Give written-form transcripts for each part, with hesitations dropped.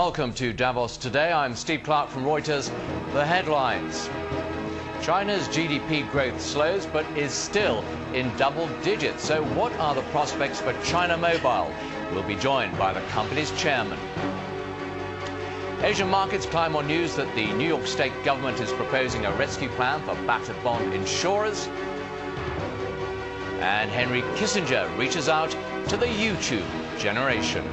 Welcome to Davos Today. I'm Steve Clark from Reuters. The headlines. China's GDP growth slows but is still in double digits. So what are the prospects for China Mobile? We'll be joined by the company's chairman. Asian markets climb on news that the New York state government is proposing a rescue plan for battered bond insurers. And Henry Kissinger reaches out to the YouTube generation.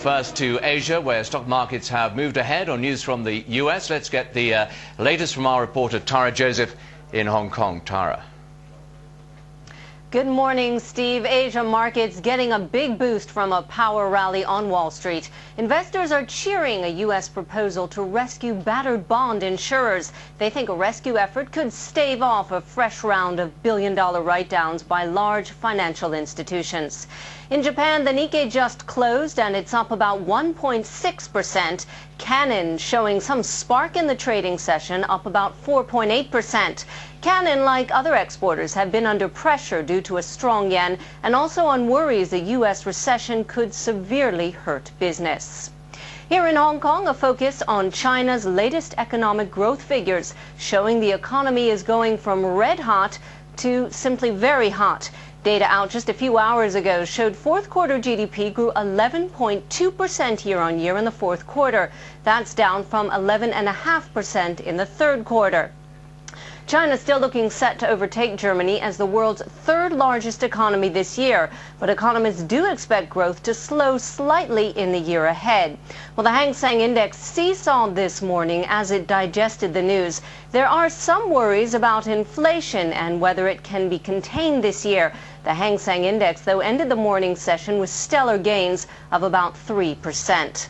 First to Asia, where stock markets have moved ahead on news from the US. Let's get the latest from our reporter Tara Joseph in Hong Kong. Tara. Good morning, Steve. Asia markets getting a big boost from a power rally on Wall Street. Investors are cheering a U.S. proposal to rescue battered bond insurers. They think a rescue effort could stave off a fresh round of billion-dollar write-downs by large financial institutions. In Japan, the Nikkei just closed and it's up about 1.6%. Canon showing some spark in the trading session, up about 4.8%. Canon, like other exporters, have been under pressure due to a strong yen and also on worries a U.S. recession could severely hurt business. Here in Hong Kong, a focus on China's latest economic growth figures, showing the economy is going from red hot to simply very hot. Data out just a few hours ago showed fourth quarter GDP grew 11.2% year-on-year in the fourth quarter. That's down from 11.5% in the third quarter. China is still looking set to overtake Germany as the world's third largest economy this year, but economists do expect growth to slow slightly in the year ahead. Well, the Hang Seng Index seesawed this morning as it digested the news. There are some worries about inflation and whether it can be contained this year. The Hang Seng Index, though, ended the morning session with stellar gains of about 3%.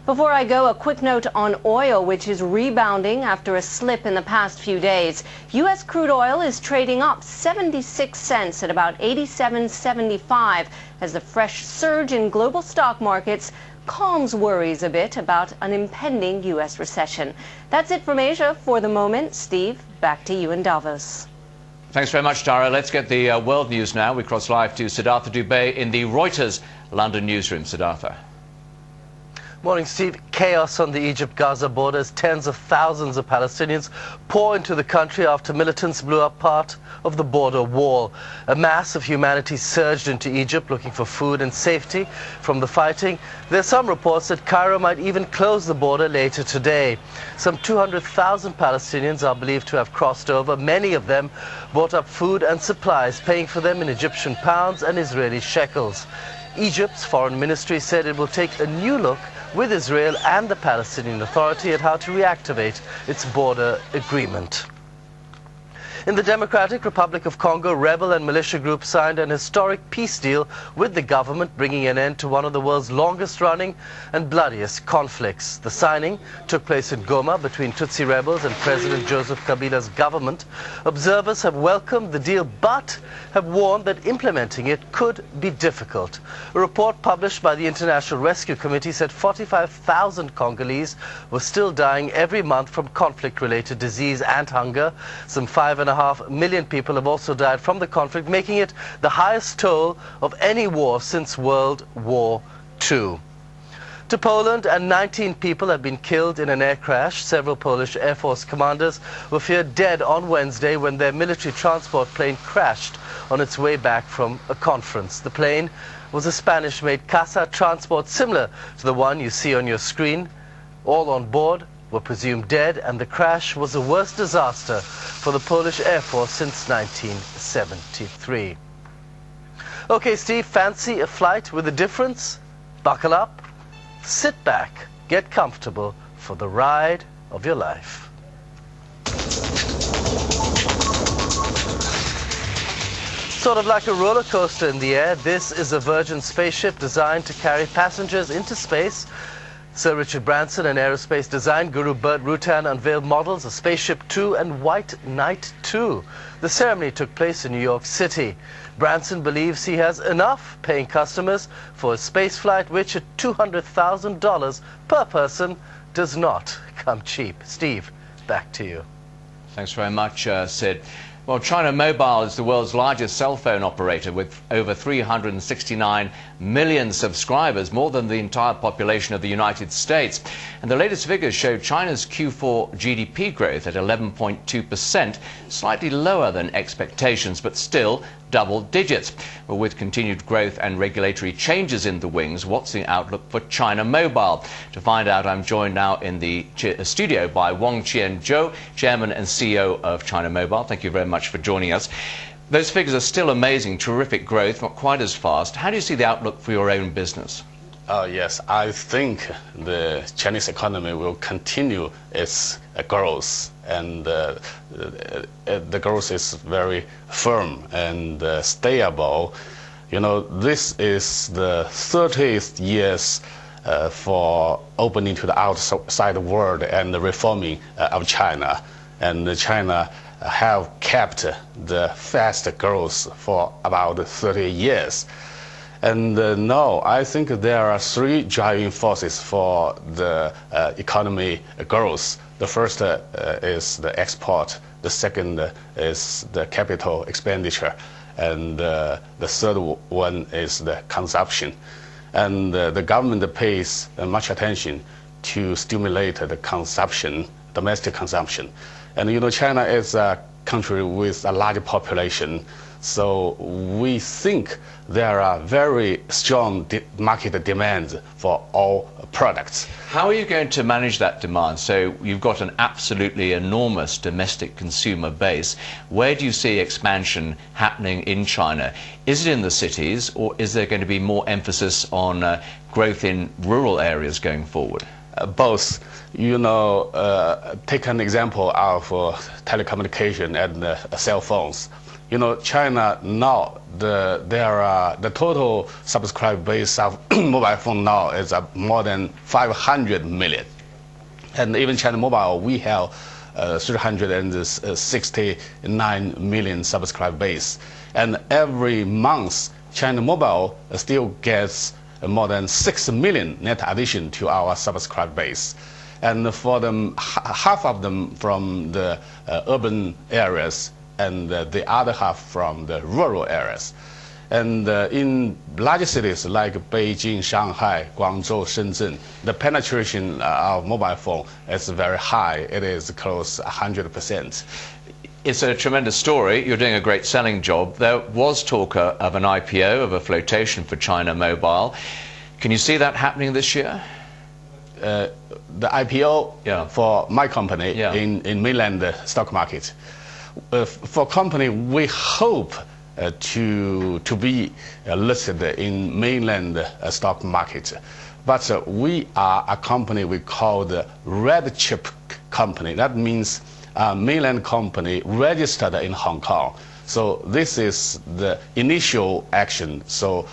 Before I go, a quick note on oil, which is rebounding after a slip in the past few days. U.S. crude oil is trading up 76 cents at about 87.75 as the fresh surge in global stock markets calms worries a bit about an impending U.S. recession. That's it from Asia for the moment. Steve, back to you in Davos. Thanks very much, Tara. Let's get the world news now. We cross live to Siddhartha Dubey in the Reuters London newsroom. Siddhartha. Morning, Steve. Chaos on the Egypt-Gaza border as tens of thousands of Palestinians pour into the country after militants blew up part of the border wall. A mass of humanity surged into Egypt looking for food and safety from the fighting. There's some reports that Cairo might even close the border later today. Some 200,000 Palestinians are believed to have crossed over. Many of them bought up food and supplies, paying for them in Egyptian pounds and Israeli shekels. Egypt's foreign ministry said it will take a new look with Israel and the Palestinian Authority at how to reactivate its border agreement. In the Democratic Republic of Congo, rebel and militia groups signed an historic peace deal with the government, bringing an end to one of the world's longest-running and bloodiest conflicts. The signing took place in Goma between Tutsi rebels and President Joseph Kabila's government. Observers have welcomed the deal but have warned that implementing it could be difficult. A report published by the International Rescue Committee said 45,000 Congolese were still dying every month from conflict-related disease and hunger. Some 5.5 million people have also died from the conflict, making it the highest toll of any war since World War II. To Poland, and 19 people have been killed in an air crash. Several Polish Air Force commanders were feared dead on Wednesday when their military transport plane crashed on its way back from a conference. The plane was a Spanish-made Casa Transport similar to the one you see on your screen. All on board were presumed dead, and the crash was the worst disaster for the Polish Air Force since 1973. Okay, Steve, fancy a flight with a difference? Buckle up, sit back, get comfortable for the ride of your life. Sort of like a roller coaster in the air, this is a Virgin spaceship designed to carry passengers into space. Sir Richard Branson and aerospace design guru Burt Rutan unveiled models of Spaceship 2 and White Knight 2. The ceremony took place in New York City. Branson believes he has enough paying customers for a space flight, which at $200,000 per person does not come cheap. Steve, back to you. Thanks very much, Sid. Well, China Mobile is the world's largest cell phone operator with over 369 million subscribers, more than the entire population of the United States. And the latest figures show China's Q4 GDP growth at 11.2%, slightly lower than expectations, but still double digits. Well, with continued growth and regulatory changes in the wings, what's the outlook for China Mobile? To find out, I'm joined now in the studio by Wang Qianzhou, Chairman and CEO of China Mobile. Thank you very much for joining us. Those figures are still amazing, terrific growth, not quite as fast. How do you see the outlook for your own business? Yes, I think the Chinese economy will continue its growth, and the growth is very firm and stable. You know, this is the 30th years for opening to the outside world and the reforming of China, and China have kept the fast growth for about 30 years. And now I think there are three driving forces for the economy growth. The first is the export, the second is the capital expenditure, and the third one is the consumption. And the government pays much attention to stimulate the consumption, domestic consumption. And you know, China is a country with a large population, so we think there are very strong market demands for all products. How are you going to manage that demand? So you've got an absolutely enormous domestic consumer base. Where do you see expansion happening in China? Is it in the cities, or is there going to be more emphasis on growth in rural areas going forward? Both. You know, take an example of telecommunication and cell phones. You know, China now, the total subscriber base of mobile phone now is more than 500 million. And even China Mobile, we have 369 million subscriber base. And every month, China Mobile still gets more than 6 million net addition to our subscriber base. And for them, half of them from the urban areas, and the other half from the rural areas. And in large cities like Beijing, Shanghai, Guangzhou, Shenzhen, the penetration of mobile phone is very high. It is close to 100%. It's a tremendous story. You're doing a great selling job. There was talk of an IPO, of a flotation for China Mobile. Can you see that happening this year? The IPO for my company in mainland stock market. For company, we hope to be listed in mainland stock market, but we are a company we call the red chip company. That means a mainland company registered in Hong Kong. So this is the initial action. So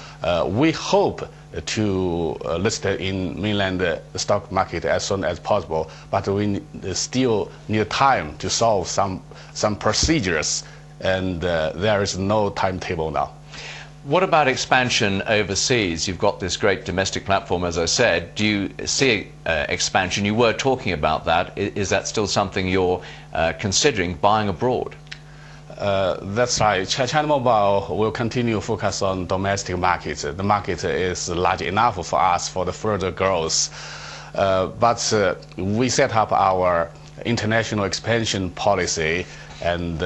we hope to list in mainland stock market as soon as possible, but we still need time to solve some procedures, and there is no timetable now. What about expansion overseas? You've got this great domestic platform, as I said. Do you see expansion? You were talking about that. Is that still something you're considering, buying abroad? That's right. China Mobile will continue to focus on domestic markets. The market is large enough for us for the further growth. But we set up our international expansion policy and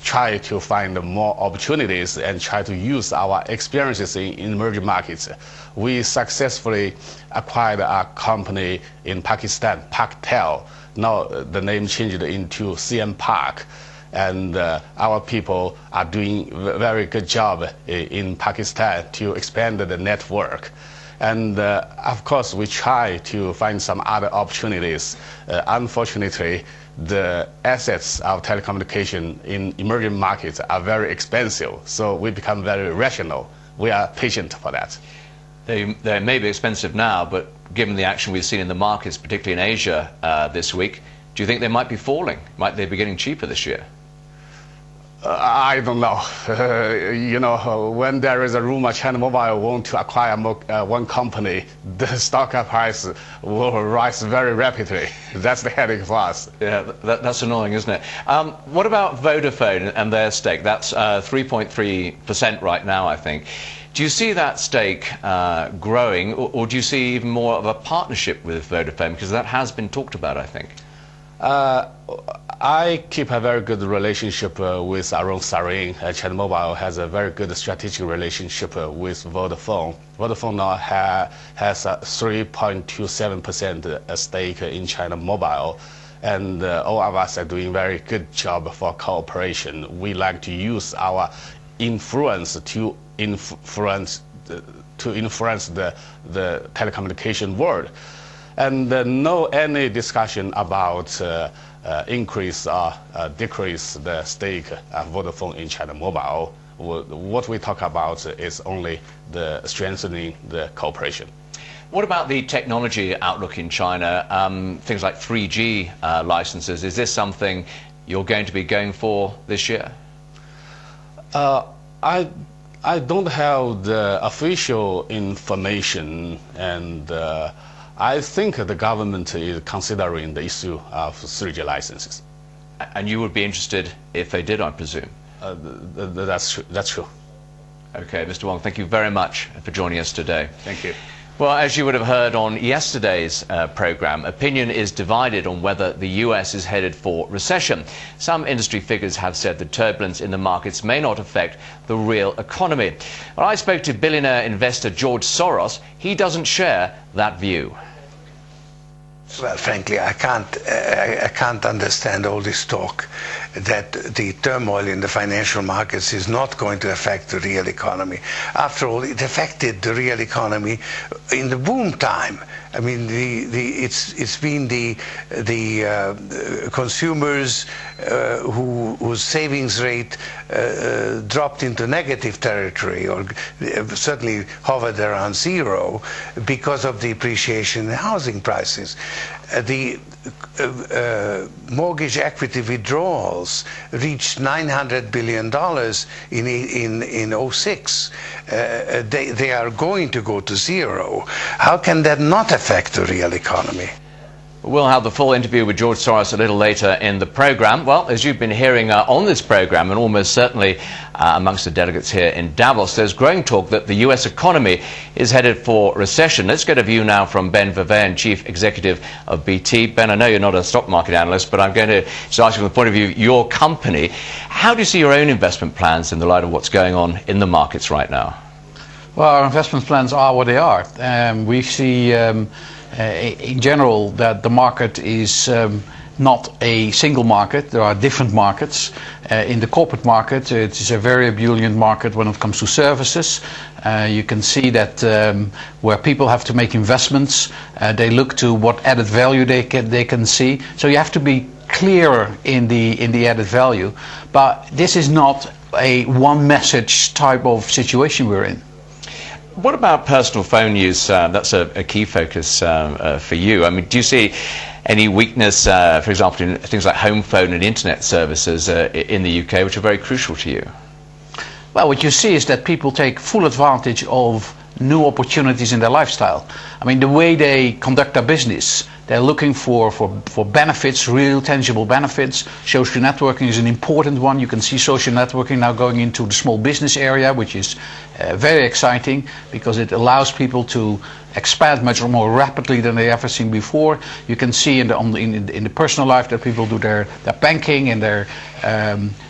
try to find more opportunities and try to use our experiences in emerging markets. We successfully acquired a company in Pakistan, Paktel. Now the name changed into CM Park. And our people are doing a very good job in Pakistan to expand the network. And of course, we try to find some other opportunities. Unfortunately, the assets of telecommunication in emerging markets are very expensive, so we become very rational. We are patient for that. They may be expensive now, but given the action we've seen in the markets, particularly in Asia this week, do you think they might be falling? Might they be getting cheaper this year? I don't know. When there is a rumor China Mobile want to acquire one company, the stock price will rise very rapidly. That's the headache for us. Yeah, that's annoying, isn't it? What about Vodafone and their stake? That's 3.3% right now, I think. Do you see that stake growing, or do you see even more of a partnership with Vodafone? Because that has been talked about, I think. I keep a very good relationship with Aaron Sarin. China Mobile has a very good strategic relationship with Vodafone. Vodafone now has a 3.27% stake in China Mobile, and all of us are doing very good job for cooperation. We like to use our influence to influence the telecommunication world, and no any discussion about increase or decrease the stake of Vodafone in China Mobile. What we talk about is only the strengthening the cooperation. What about the technology outlook in China? Things like 3G licenses. Is this something you're going to be going for this year? I don't have the official information, and I think the government is considering the issue of 3G licenses. And you would be interested if they did, I presume? That's true. Okay, Mr. Wong, thank you very much for joining us today. Thank you. Well, as you would have heard on yesterday's program, opinion is divided on whether the US is headed for recession. Some industry figures have said the turbulence in the markets may not affect the real economy. Well, I spoke to billionaire investor George Soros. He doesn't share that view. Well, frankly, I can't understand all this talk that the turmoil in the financial markets is not going to affect the real economy. After all, it affected the real economy in the boom time. I mean, it's been the consumers whose savings rate dropped into negative territory, or certainly hovered around zero, because of the appreciation in housing prices. The mortgage equity withdrawals reached $900 billion in 2006. They are going to go to zero. How can that not affect the real economy? We'll have the full interview with George Soros a little later in the program. Well, as you've been hearing on this program, and almost certainly amongst the delegates here in Davos, there's growing talk that the US economy is headed for recession. Let's get a view now from Ben Vervaeren, Chief Executive of BT. Ben, I know you're not a stock market analyst, but I'm going to just ask you from the point of view of your company. How do you see your own investment plans in the light of what's going on in the markets right now? Well, our investment plans are what they are. We see in general that the market is not a single market. There are different markets. In the corporate market, it is a very ebullient market when it comes to services. You can see that where people have to make investments, they look to what added value they can see. So you have to be clearer in the added value. But this is not a one message type of situation we're in. What about personal phone use? That's a key focus for you. I mean, do you see any weakness, for example, in things like home phone and internet services in the UK, which are very crucial to you? Well, what you see is that people take full advantage of new opportunities in their lifestyle. I mean, the way they conduct their business, they're looking for benefits, real tangible benefits. Social networking is an important one. You can see social networking now going into the small business area, which is very exciting because it allows people to expand much more rapidly than they ever seen before. You can see in the personal life that people do their banking and their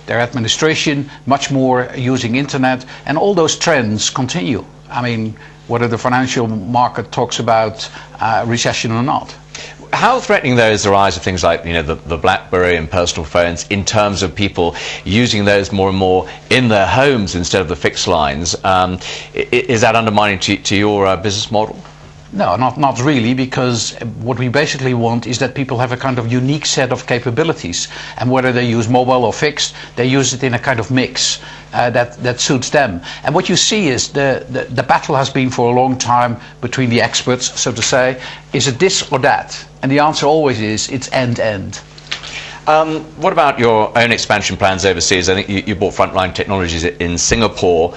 administration much more using internet, and all those trends continue. I mean, whether the financial market talks about recession or not. How threatening, though, is the rise of things like, the BlackBerry and personal phones in terms of people using those more and more in their homes instead of the fixed lines? Is that undermining to your business model? No, not really, because what we basically want is that people have a kind of unique set of capabilities, and whether they use mobile or fixed, they use it in a kind of mix that suits them. And what you see is the battle has been for a long time between the experts, so to say, is it this or that? And the answer always is it's end-end. What about your own expansion plans overseas? I think you bought Frontline Technologies in Singapore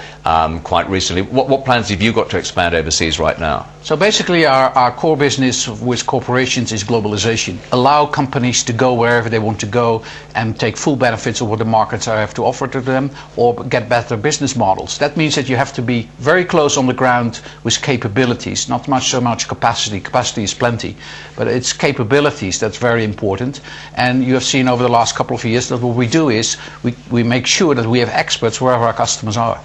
quite recently. What plans have you got to expand overseas right now? So basically our core business with corporations is globalization. Allow companies to go wherever they want to go and take full benefits of what the markets have to offer to them, or get better business models. That means that you have to be very close on the ground with capabilities, not so much capacity. Capacity is plenty, but it's capabilities that's very important. And you have seen over the last couple of years that what we do is we make sure that we have experts wherever our customers are.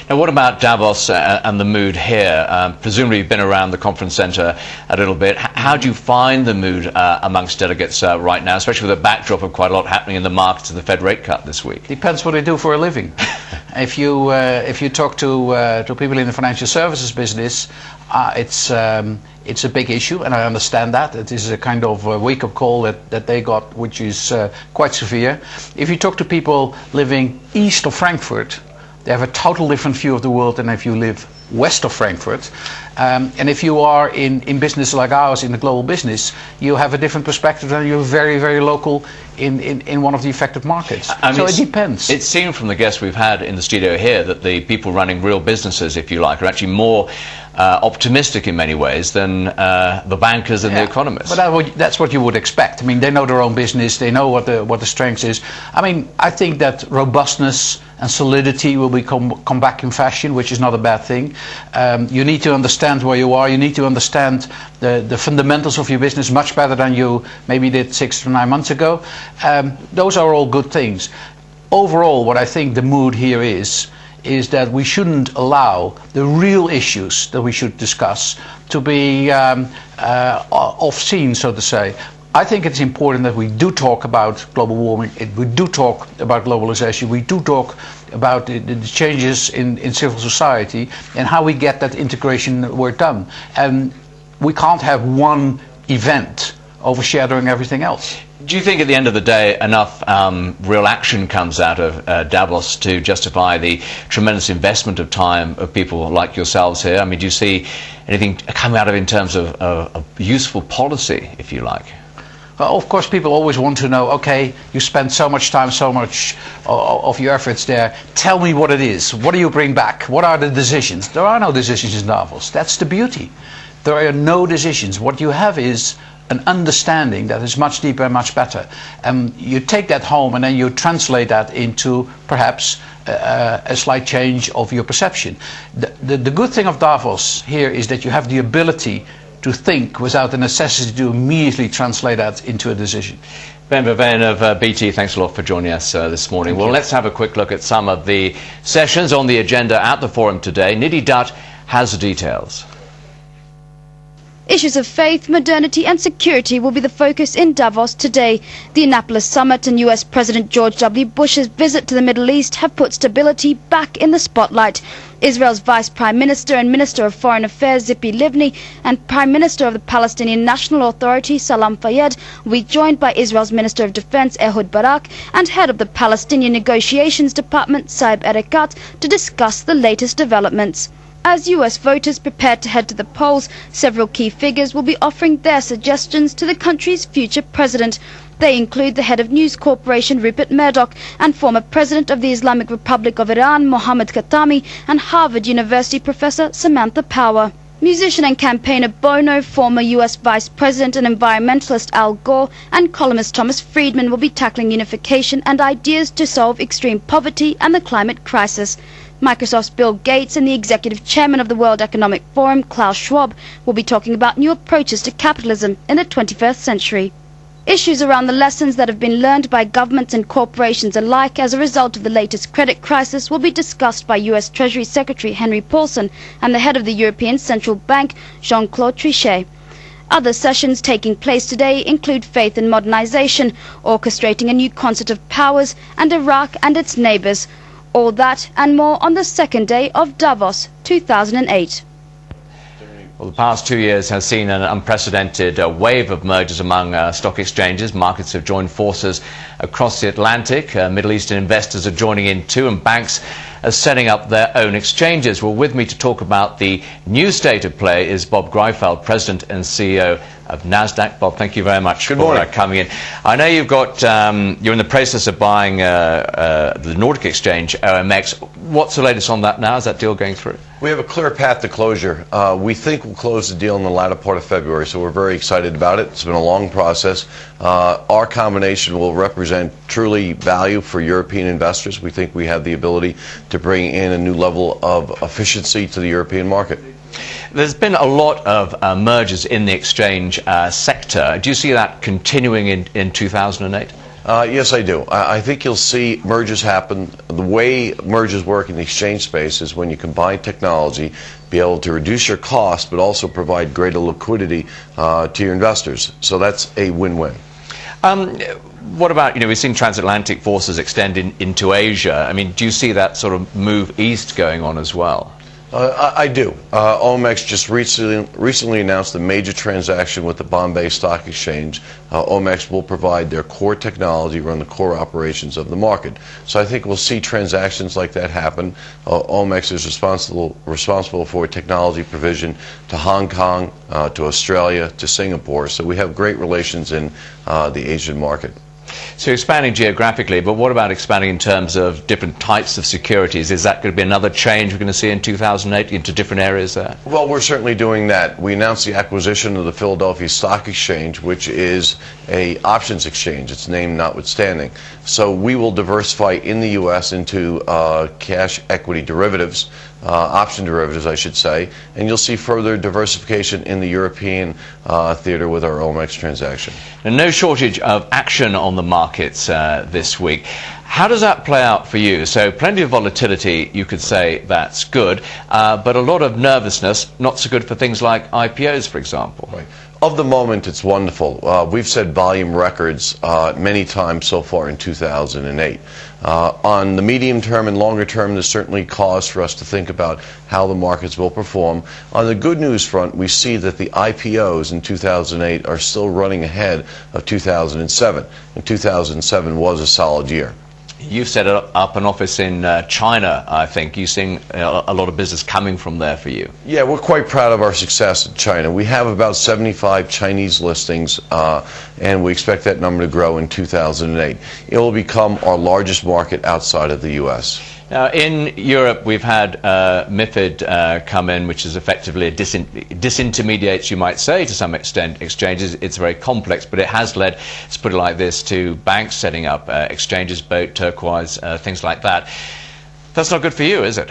Now, what about Davos and the mood here? Presumably you've been around the conference centre a little bit. How do you find the mood amongst delegates right now, especially with the backdrop of quite a lot happening in the markets of the Fed rate cut this week? Depends what they do for a living. If you talk to people in the financial services business, it's a big issue, and I understand that. It is a kind of wake-up call that they got, which is quite severe. If you talk to people living east of Frankfurt, they have a total different view of the world than if you live west of Frankfurt. And if you are in business like ours, in the global business, you have a different perspective than you're very, very local in one of the affected markets. So it depends. It seemed from the guests we've had in the studio here that the people running real businesses, if you like, are actually more optimistic in many ways than the bankers and the economists. But that's what you would expect. I mean, they know their own business, they know what the strength is. I mean, I think that robustness and solidity will come back in fashion, which is not a bad thing. You need to understand where you are. You need to understand the fundamentals of your business much better than you maybe did 6 to 9 months ago. Those are all good things. Overall, what I think the mood here is that we shouldn't allow the real issues that we should discuss to be off scene, so to say. I think it's important that we do talk about global warming, we do talk about globalization, we do talk about the changes in civil society and how we get that integration work done. And we can't have one event overshadowing everything else. Do you think at the end of the day enough real action comes out of Davos to justify the tremendous investment of time of people like yourselves here? I mean, do you see anything come out of it in terms of useful policy, if you like? Well, of course, people always want to know, okay, you spend so much time, so much of your efforts there. Tell me what it is. What do you bring back? What are the decisions? There are no decisions in Davos. That's the beauty. There are no decisions. What you have is an understanding that is much deeper and much better. And you take that home and then you translate that into perhaps a slight change of your perception. The good thing of Davos here is that you have the ability to think without the necessity to immediately translate that into a decision. Ben Verveen of BT, thanks a lot for joining us this morning. Well, let's have a quick look at some of the sessions on the agenda at the forum today. Nidhi Dutt has the details. Issues of faith, modernity and security will be the focus in Davos today. The Annapolis summit and US President George W. Bush's visit to the Middle East have put stability back in the spotlight. Israel's Vice Prime Minister and Minister of Foreign Affairs Tzipi Livni and Prime Minister of the Palestinian National Authority Salam Fayyad will be joined by Israel's Minister of Defense Ehud Barak and Head of the Palestinian Negotiations Department Saeb Erekat to discuss the latest developments. As US voters prepare to head to the polls, several key figures will be offering their suggestions to the country's future president. They include the head of News Corporation Rupert Murdoch and former president of the Islamic Republic of Iran Mohammad Khatami and Harvard University professor Samantha Power. Musician and campaigner Bono, former US Vice President and environmentalist Al Gore, and columnist Thomas Friedman will be tackling unification and ideas to solve extreme poverty and the climate crisis. Microsoft's Bill Gates and the executive chairman of the World Economic Forum, Klaus Schwab, will be talking about new approaches to capitalism in the 21st century. Issues around the lessons that have been learned by governments and corporations alike as a result of the latest credit crisis will be discussed by US Treasury Secretary Henry Paulson and the head of the European Central Bank, Jean-Claude Trichet. Other sessions taking place today include faith and modernization, orchestrating a new concert of powers, and Iraq and its neighbors. All that and more on the second day of Davos 2008. Well, the past 2 years has seen an unprecedented wave of mergers among stock exchanges. Markets have joined forces across the Atlantic. Middle Eastern investors are joining in too, and banks are setting up their own exchanges. Well, with me to talk about the new state of play is Bob Greifeld, President and CEO of NASDAQ. Bob, thank you very much Good for morning. coming in. I know you've got, you're in the process of buying the Nordic exchange, OMX. What's the latest on that now? Is that deal going through? We have a clear path to closure. We think we'll close the deal in the latter part of February, so we're very excited about it. It's been a long process. Our combination will represent truly value for European investors. We think we have the ability to bring in a new level of efficiency to the European market. There's been a lot of mergers in the exchange sector. Do you see that continuing in 2008? Yes, I do. I think you'll see mergers happen. The way mergers work in the exchange space is when you combine technology, be able to reduce your cost, but also provide greater liquidity to your investors. So that's a win-win. What about, we've seen transatlantic forces extend into Asia. I mean, do you see that sort of move east going on as well? I do. OMX just recently announced a major transaction with the Bombay Stock Exchange. OMX will provide their core technology, run the core operations of the market. So I think we'll see transactions like that happen. OMX is responsible for technology provision to Hong Kong, to Australia, to Singapore. So we have great relations in the Asian market. So expanding geographically, but what about expanding in terms of different types of securities? Is that going to be another change we're going to see in 2008 into different areas there? Well, we're certainly doing that. We announced the acquisition of the Philadelphia Stock Exchange, which is a options exchange, its name notwithstanding. So we will diversify in the U.S. into cash equity derivatives, option derivatives, I should say, and you'll see further diversification in the European theater with our OMX transaction. And no shortage of action on the markets this week. How does that play out for you? So plenty of volatility, you could say that's good, but a lot of nervousness, not so good for things like IPOs, for example. Right. Of the moment, it's wonderful. We've set volume records many times so far in 2008. On the medium term and longer term, there's certainly cause for us to think about how the markets will perform. On the good news front, we see that the IPOs in 2008 are still running ahead of 2007. And 2007 was a solid year. You've set up an office in China, I think. You're seeing a lot of business coming from there for you. Yeah, we're quite proud of our success in China. We have about 75 Chinese listings, and we expect that number to grow in 2008. It will become our largest market outside of the U.S. Now, in Europe, we've had MiFID come in, which is effectively disintermediates, you might say, to some extent, exchanges. It's very complex, but it has led, let's put it like this, to banks setting up exchanges, Boat, Turquoise, things like that. That's not good for you, is it?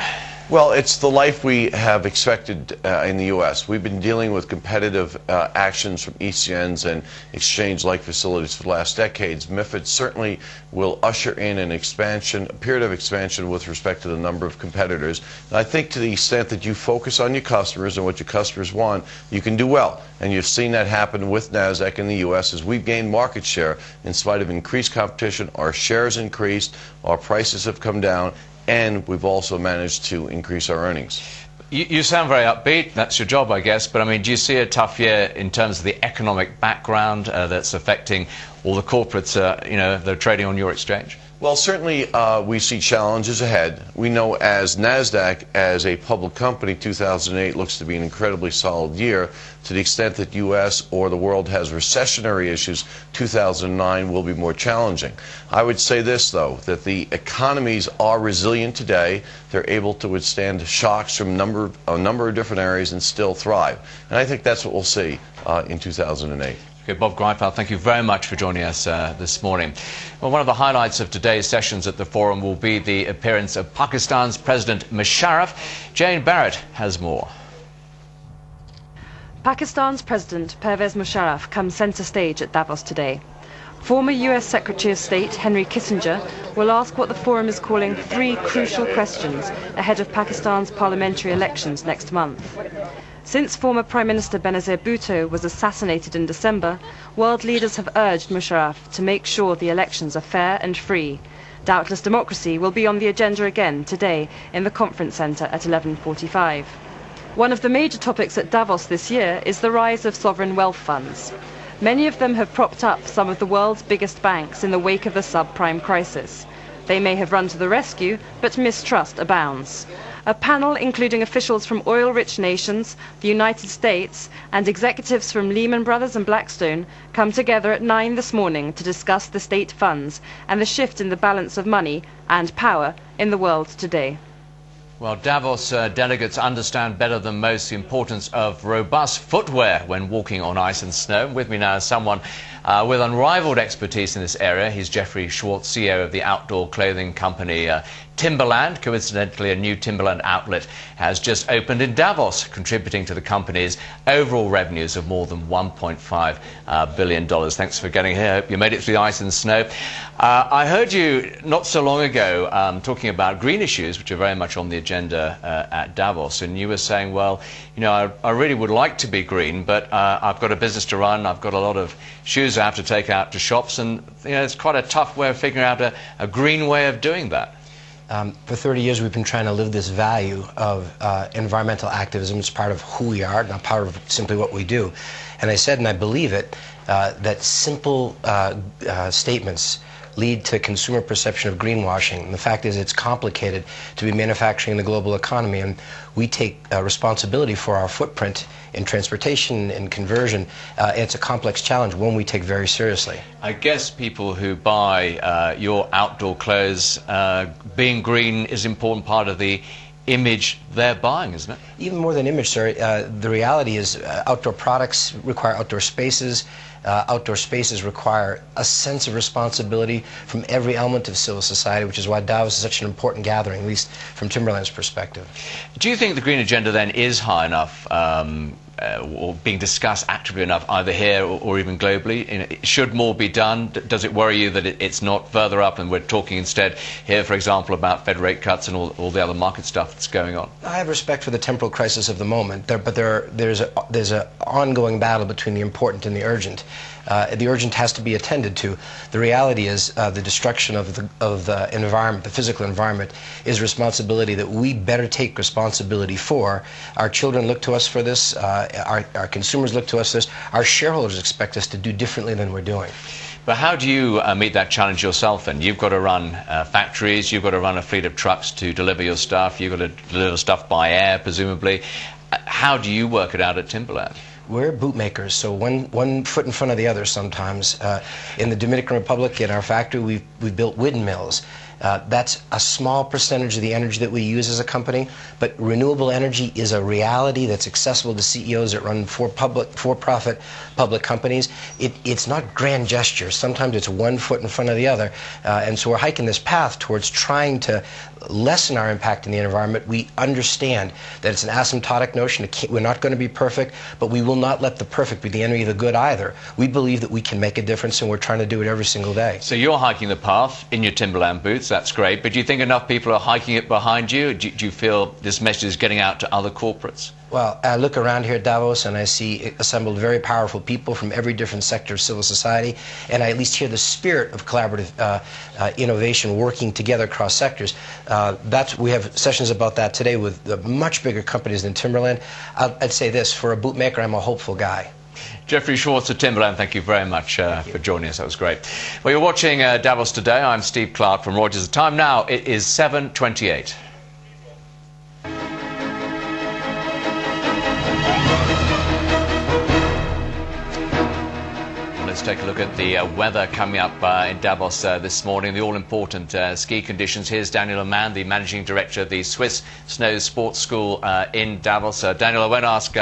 Well, it's the life we have expected in the U.S. We've been dealing with competitive actions from ECNs and exchange-like facilities for the last decades. MiFID certainly will usher in an expansion, a period of expansion with respect to the number of competitors. And I think to the extent that you focus on your customers and what your customers want, you can do well. And you've seen that happen with NASDAQ in the U.S. as we've gained market share in spite of increased competition. Our shares increased, our prices have come down, and we've also managed to increase our earnings. You sound very upbeat. That's your job, I guess. But, I mean, do you see a tough year in terms of the economic background that's affecting all the corporates, that are trading on your exchange? Well, certainly we see challenges ahead. We know as NASDAQ, as a public company, 2008 looks to be an incredibly solid year. To the extent that U.S. or the world has recessionary issues, 2009 will be more challenging. I would say this, though, that the economies are resilient today. They're able to withstand shocks from a number of different areas and still thrive. And I think that's what we'll see in 2008. Okay, Bob Greifeld, thank you very much for joining us this morning. Well, one of the highlights of today's sessions at the forum will be the appearance of Pakistan's President Musharraf. Jane Barrett has more. Pakistan's President Pervez Musharraf comes centre stage at Davos today. Former US Secretary of State Henry Kissinger will ask what the forum is calling 3 crucial questions ahead of Pakistan's parliamentary elections next month. Since former Prime Minister Benazir Bhutto was assassinated in December, world leaders have urged Musharraf to make sure the elections are fair and free. Doubtless democracy will be on the agenda again today in the conference centre at 11:45. One of the major topics at Davos this year is the rise of sovereign wealth funds. Many of them have propped up some of the world's biggest banks in the wake of the subprime crisis. They may have run to the rescue, but mistrust abounds. A panel including officials from oil-rich nations, the United States, and executives from Lehman Brothers and Blackstone come together at 9 this morning to discuss the state funds and the shift in the balance of money and power in the world today. Well, Davos delegates understand better than most the importance of robust footwear when walking on ice and snow. With me now is someone with unrivaled expertise in this area. He's Jeffrey Schwartz, CEO of the outdoor clothing company Timberland. Coincidentally, a new Timberland outlet has just opened in Davos, contributing to the company's overall revenues of more than $1.5 billion. Thanks for getting here. Hope you made it through the ice and snow. I heard you not so long ago talking about green issues, which are very much on the agenda at Davos, and you were saying, well, you know, I really would like to be green, but I've got a business to run, I've got a lot of shoes I have to take out to shops, and you know, it's quite a tough way of figuring out a green way of doing that. For 30 years, we've been trying to live this value of environmental activism. It's part of who we are, not part of simply what we do. And I said, and I believe it, that simple statements lead to consumer perception of greenwashing. And the fact is, it's complicated to be manufacturing in the global economy, and we take responsibility for our footprint in transportation and conversion. It's a complex challenge, one we take very seriously. I guess people who buy your outdoor clothes, being green is an important part of the image they're buying, isn't it? Even more than image, sir. The reality is outdoor products require outdoor spaces. Outdoor spaces require a sense of responsibility from every element of civil society, which is why Davos is such an important gathering, at least from Timberland's perspective. Do you think the green agenda then is high enough or being discussed actively enough, either here or even globally? You know, should more be done? Does it worry you that it's not further up and we're talking instead here, for example, about Fed rate cuts and all the other market stuff that's going on? I have respect for the temporal crisis of the moment, but there's an ongoing battle between the important and the urgent. The urgent has to be attended to. The reality is the destruction of the environment, the physical environment, is responsibility that we better take responsibility for. Our children look to us for this. Our consumers look to us for this. Our shareholders expect us to do differently than we're doing. But how do you meet that challenge yourself then? You've got to run factories, you've got to run a fleet of trucks to deliver your stuff, you've got to deliver stuff by air, presumably. How do you work it out at Timberland? We're bootmakers, so one foot in front of the other sometimes. In the Dominican Republic, in our factory, we've built windmills. That's a small percentage of the energy that we use as a company, but renewable energy is a reality that's accessible to CEOs that run for-profit public companies. It's not grand gestures. Sometimes it's one foot in front of the other, and so we're hiking this path towards trying to lessen our impact in the environment. We understand that it's an asymptotic notion. We're not going to be perfect, but we will not let the perfect be the enemy of the good either. We believe that we can make a difference, and we're trying to do it every single day. So you're hiking the path in your Timberland boots. That's great. But do you think enough people are hiking it behind you? Do you feel this message is getting out to other corporates? Well, I look around here at Davos and I see assembled very powerful people from every different sector of civil society, and I at least hear the spirit of collaborative innovation working together across sectors. We have sessions about that today with the much bigger companies than Timberland. I'd say this, for a bootmaker, I'm a hopeful guy. Jeffrey Schwartz of Timberland, thank you very much for joining us. That was great. Well, you're watching Davos Today. I'm Steve Clark from Reuters. The time now, it is 7:28. Let's take a look at the weather coming up in Davos this morning, the all-important ski conditions. Here's Daniel Amann, the Managing Director of the Swiss Snow Sports School in Davos. Daniel, I won't ask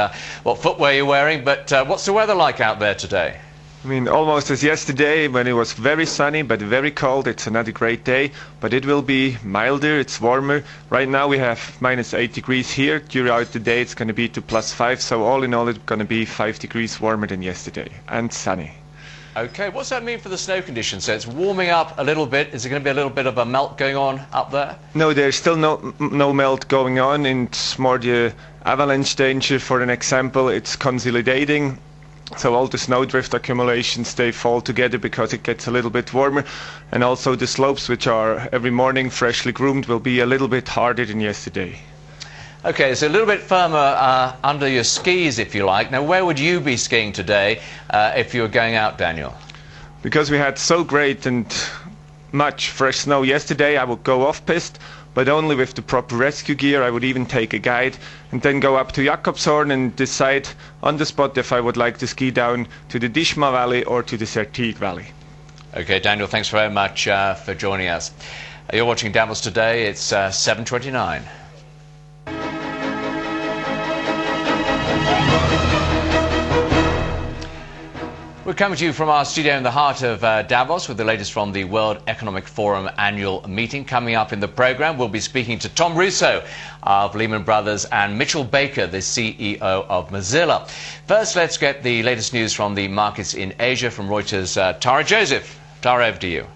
what footwear you're wearing, but what's the weather like out there today? I mean, almost as yesterday when it was very sunny but very cold. It's another great day, but it will be milder, it's warmer. Right now we have -8 degrees here. Throughout the day it's going to be to +5, so all in all it's going to be 5 degrees warmer than yesterday and sunny. Okay, what's that mean for the snow conditions? So it's warming up a little bit. Is there going to be a little bit of a melt going on up there? No, there's still no melt going on. It's more the avalanche danger. For an example, it's consolidating. So all the snowdrift accumulations, they fall together because it gets a little bit warmer. And also the slopes, which are every morning freshly groomed, will be a little bit harder than yesterday. Okay, so a little bit firmer under your skis, if you like. Now, where would you be skiing today if you were going out, Daniel? Because we had so great and much fresh snow yesterday, I would go off-piste. but only with the proper rescue gear. I would even take a guide and then go up to Jakobshorn and decide on the spot if I would like to ski down to the Dishma Valley or to the Sertig Valley. Okay, Daniel, thanks very much for joining us. You're watching Davos Today. It's 7:29. We're coming to you from our studio in the heart of Davos with the latest from the World Economic Forum annual meeting. Coming up in the program, we'll be speaking to Tom Russo of Lehman Brothers and Mitchell Baker, the CEO of Mozilla. First, let's get the latest news from the markets in Asia from Reuters' Tara Joseph. Tara, over to you.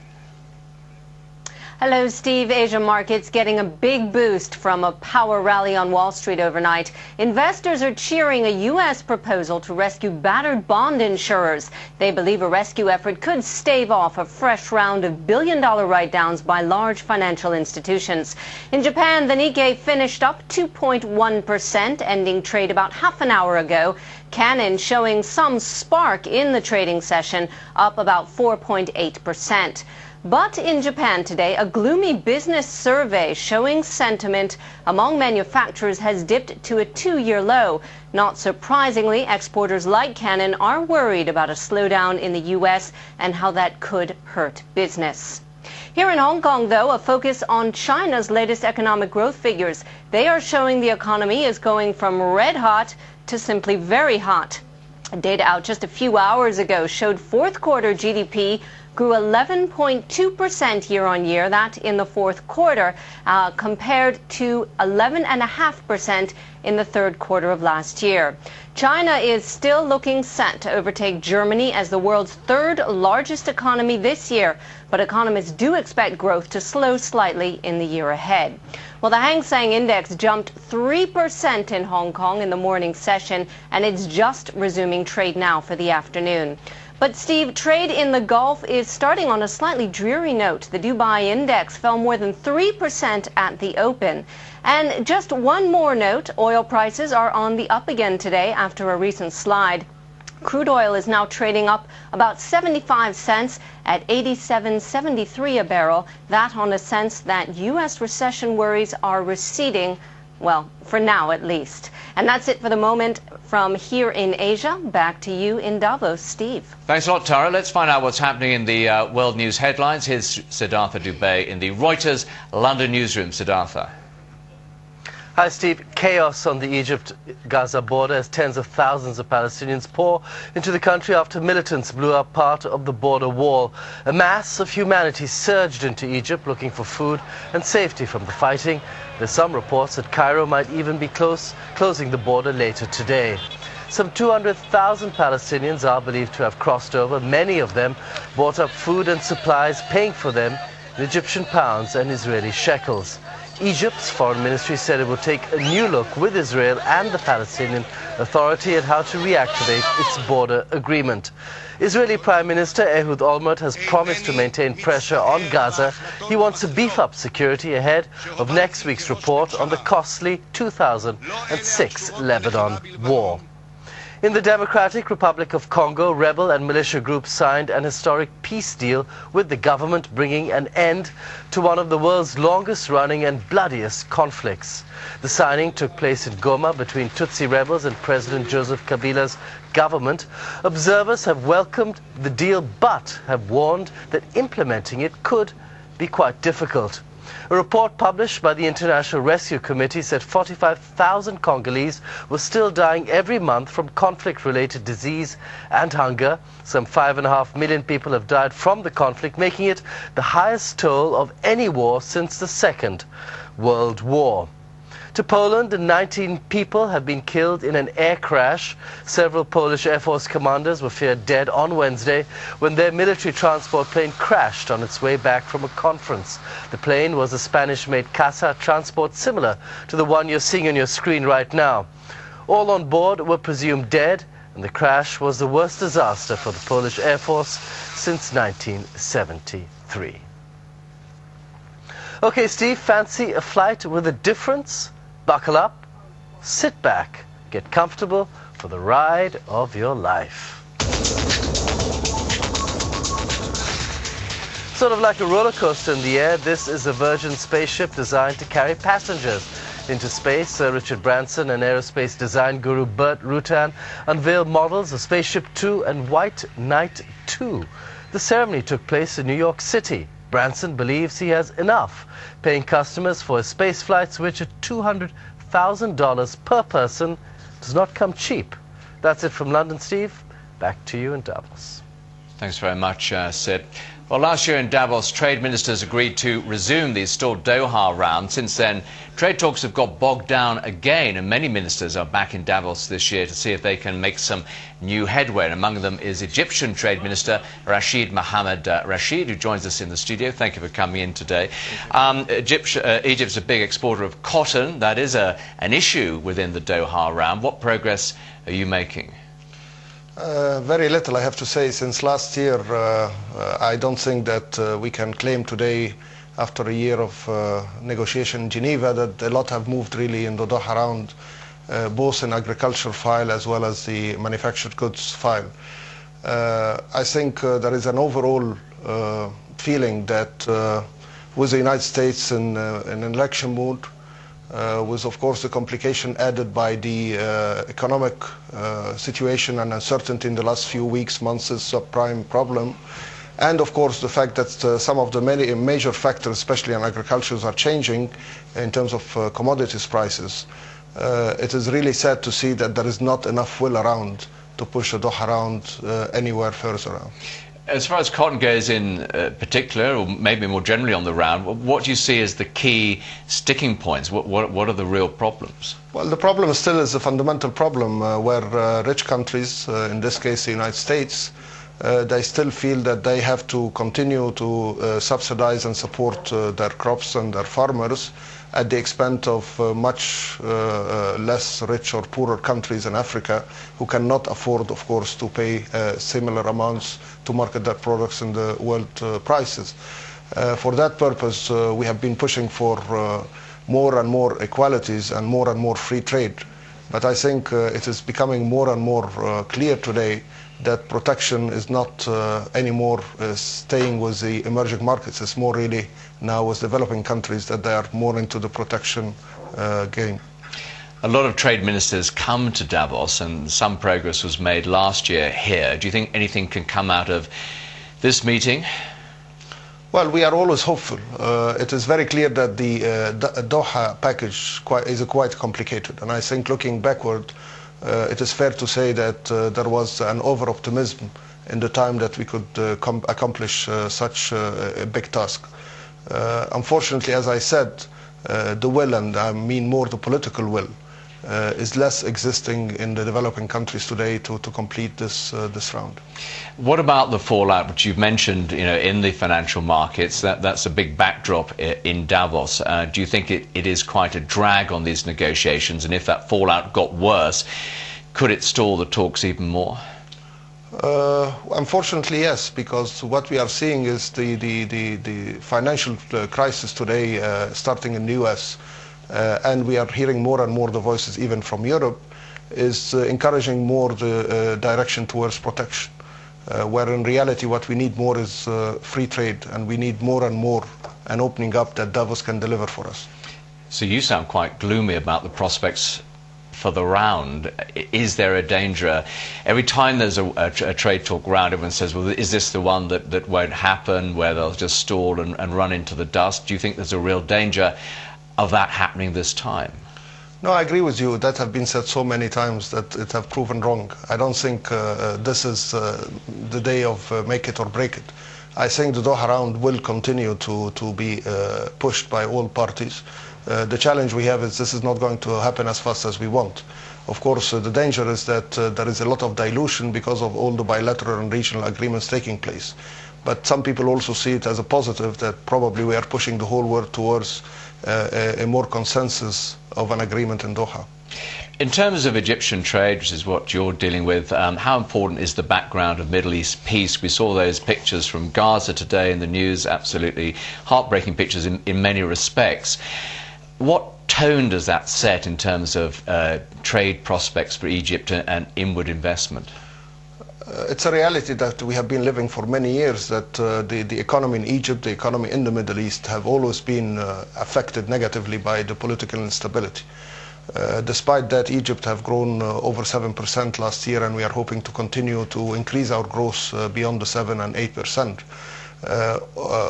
Hello, Steve. Asia markets getting a big boost from a power rally on Wall Street overnight. Investors are cheering a U.S. proposal to rescue battered bond insurers. They believe a rescue effort could stave off a fresh round of billion-dollar write-downs by large financial institutions. In Japan, the Nikkei finished up 2.1%, ending trade about half an hour ago. Canon showing some spark in the trading session, up about 4.8%. But in Japan today, a gloomy business survey showing sentiment among manufacturers has dipped to a two-year low. Not surprisingly, exporters like Canon are worried about a slowdown in the U.S. and how that could hurt business. Here in Hong Kong, though, a focus on China's latest economic growth figures. They are showing the economy is going from red hot to simply very hot. Data out just a few hours ago showed fourth quarter GDP grew 11.2% year-on-year, that in the fourth quarter, compared to 11.5% in the third quarter of last year. China is still looking set to overtake Germany as the world's third largest economy this year, but economists do expect growth to slow slightly in the year ahead. Well, the Hang Seng Index jumped 3% in Hong Kong in the morning session, and it's just resuming trade now for the afternoon. But Steve, trade in the Gulf is starting on a slightly dreary note. The Dubai index fell more than 3% at the open. And just one more note, oil prices are on the up again today after a recent slide. Crude oil is now trading up about 75 cents at 87.73 a barrel. That on a sense that U.S. recession worries are receding. Well, for now at least. And that's it for the moment from here in Asia. Back to you in Davos, Steve. Thanks a lot, Tara. Let's find out what's happening in the world news headlines. Here's Siddhartha Dubey in the Reuters London newsroom. Siddhartha. Hi, Steve. Chaos on the Egypt-Gaza border as tens of thousands of Palestinians pour into the country after militants blew up part of the border wall. A mass of humanity surged into Egypt looking for food and safety from the fighting. There's some reports that Cairo might even be closing the border later today. Some 200,000 Palestinians are believed to have crossed over. Many of them bought up food and supplies, paying for them in Egyptian pounds and Israeli shekels. Egypt's foreign ministry said it will take a new look with Israel and the Palestinian Authority at how to reactivate its border agreement. Israeli Prime Minister Ehud Olmert has promised to maintain pressure on Gaza. He wants to beef up security ahead of next week's report on the costly 2006 Lebanon war. In the Democratic Republic of Congo, rebel and militia groups signed an historic peace deal with the government, bringing an end to one of the world's longest-running and bloodiest conflicts. The signing took place in Goma between Tutsi rebels and President Joseph Kabila's government. Observers have welcomed the deal but have warned that implementing it could be quite difficult. A report published by the International Rescue Committee said 45,000 Congolese were still dying every month from conflict-related disease and hunger. Some 5.5 million people have died from the conflict, making it the highest toll of any war since the Second World War. To Poland, 19 people have been killed in an air crash. Several Polish Air Force commanders were feared dead on Wednesday when their military transport plane crashed on its way back from a conference. The plane was a Spanish-made Casa transport similar to the one you're seeing on your screen right now. All on board were presumed dead, and the crash was the worst disaster for the Polish Air Force since 1973. Okay, Steve, fancy a flight with a difference? Buckle up, sit back, get comfortable for the ride of your life. Sort of like a roller coaster in the air, this is a Virgin spaceship designed to carry passengers into space. Richard Branson and aerospace design guru Burt Rutan unveiled models of Spaceship Two and White Knight 2. The ceremony took place in New York City. Branson believes he has enough, paying customers for his space flights, which at $200,000 per person does not come cheap. That's it from London, Steve. Back to you in Davos. Thanks very much, Sid. Well, last year in Davos, trade ministers agreed to resume the stalled Doha round. Since then, trade talks have got bogged down again, and many ministers are back in Davos this year to see if they can make some new headway. And among them is Egyptian Trade Minister Rashid Mohammed Rashid, who joins us in the studio. Thank you for coming in today. Egypt's a big exporter of cotton. That is an issue within the Doha round. What progress are you making? Very little, I have to say. Since last year, I don't think that we can claim today, after a year of negotiation in Geneva, that a lot have moved really in the Doha round, both in agriculture file as well as the manufactured goods file. I think there is an overall feeling that with the United States in an election mood, with of course the complication added by the economic situation and uncertainty in the last few weeks, months, is a subprime problem, and of course the fact that some of the many major factors, especially in agriculture, are changing in terms of commodities prices. It is really sad to see that there is not enough will around to push the Doha round anywhere further around. As far as cotton goes in particular, or maybe more generally on the round, what do you see as the key sticking points? What are the real problems? Well, the problem still is a fundamental problem where rich countries, in this case the United States, they still feel that they have to continue to subsidize and support their crops and their farmers at the expense of much less rich or poorer countries in Africa who cannot afford, of course, to pay similar amounts to market their products in the world prices. For that purpose, we have been pushing for more and more equalities and more free trade. But I think it is becoming more and more clear today that protection is not anymore staying with the emerging markets. It's more really now with developing countries that they are more into the protection game. A lot of trade ministers come to Davos, and some progress was made last year here. Do you think anything can come out of this meeting? Well, we are always hopeful. It is very clear that the Doha package is quite complicated, and I think looking backward, it is fair to say that there was an over-optimism in the time that we could accomplish such a big task. Unfortunately, as I said, the will, and I mean more the political will, is less existing in the developing countries today to complete this round. What about the fallout, which you've mentioned, in the financial markets? That's a big backdrop in Davos. Do you think it is quite a drag on these negotiations? And if that fallout got worse, could it stall the talks even more? Unfortunately, yes, because what we are seeing is the financial crisis today starting in the US, and we are hearing more and more the voices even from Europe, is encouraging more the direction towards protection, where in reality what we need more is free trade, and we need more and more an opening up that Davos can deliver for us. So you sound quite gloomy about the prospects for the round. Is there a danger? Every time there's a trade talk round, everyone says, well, is this the one that won't happen, where they'll just stall and run into the dust? Do you think there's a real danger of that happening this time? No, I agree with you. That have been said so many times that it have proven wrong. I don't think this is the day of make it or break it. I think the Doha round will continue to be pushed by all parties. The challenge we have is this is not going to happen as fast as we want. Of course, the danger is that there is a lot of dilution because of all the bilateral and regional agreements taking place. But some people also see it as a positive that probably we are pushing the whole world towards a more consensus of an agreement in Doha. In terms of Egyptian trade, which is what you're dealing with, how important is the background of Middle East peace? We saw those pictures from Gaza today in the news, absolutely heartbreaking pictures in many respects. What tone does that set in terms of trade prospects for Egypt and inward investment? It's a reality that we have been living for many years, that the economy in Egypt, the economy in the Middle East have always been affected negatively by the political instability. Despite that, Egypt have grown over 7% last year, and we are hoping to continue to increase our growth beyond the 7 and 8%.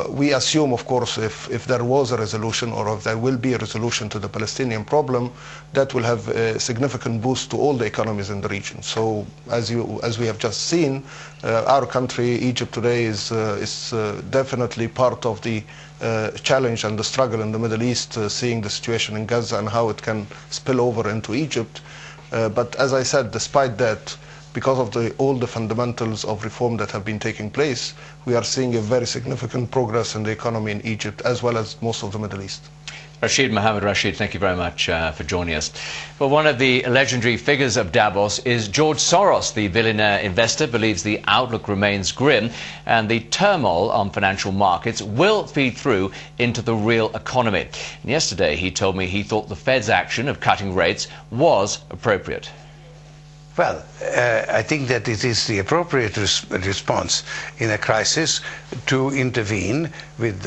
We assume, of course, if there was a resolution, or if there will be a resolution to the Palestinian problem, that will have a significant boost to all the economies in the region. So, as we have just seen, our country, Egypt today, is definitely part of the challenge and the struggle in the Middle East, seeing the situation in Gaza and how it can spill over into Egypt. But as I said, despite that, because of all the fundamentals of reform that have been taking place, we are seeing a very significant progress in the economy in Egypt, as well as most of the Middle East. Mohammed Rashid, thank you very much for joining us. Well, one of the legendary figures of Davos is George Soros. The billionaire investor believes the outlook remains grim, and the turmoil on financial markets will feed through into the real economy. And yesterday he told me he thought the Fed's action of cutting rates was appropriate. Well, I think that it is the appropriate response in a crisis to intervene with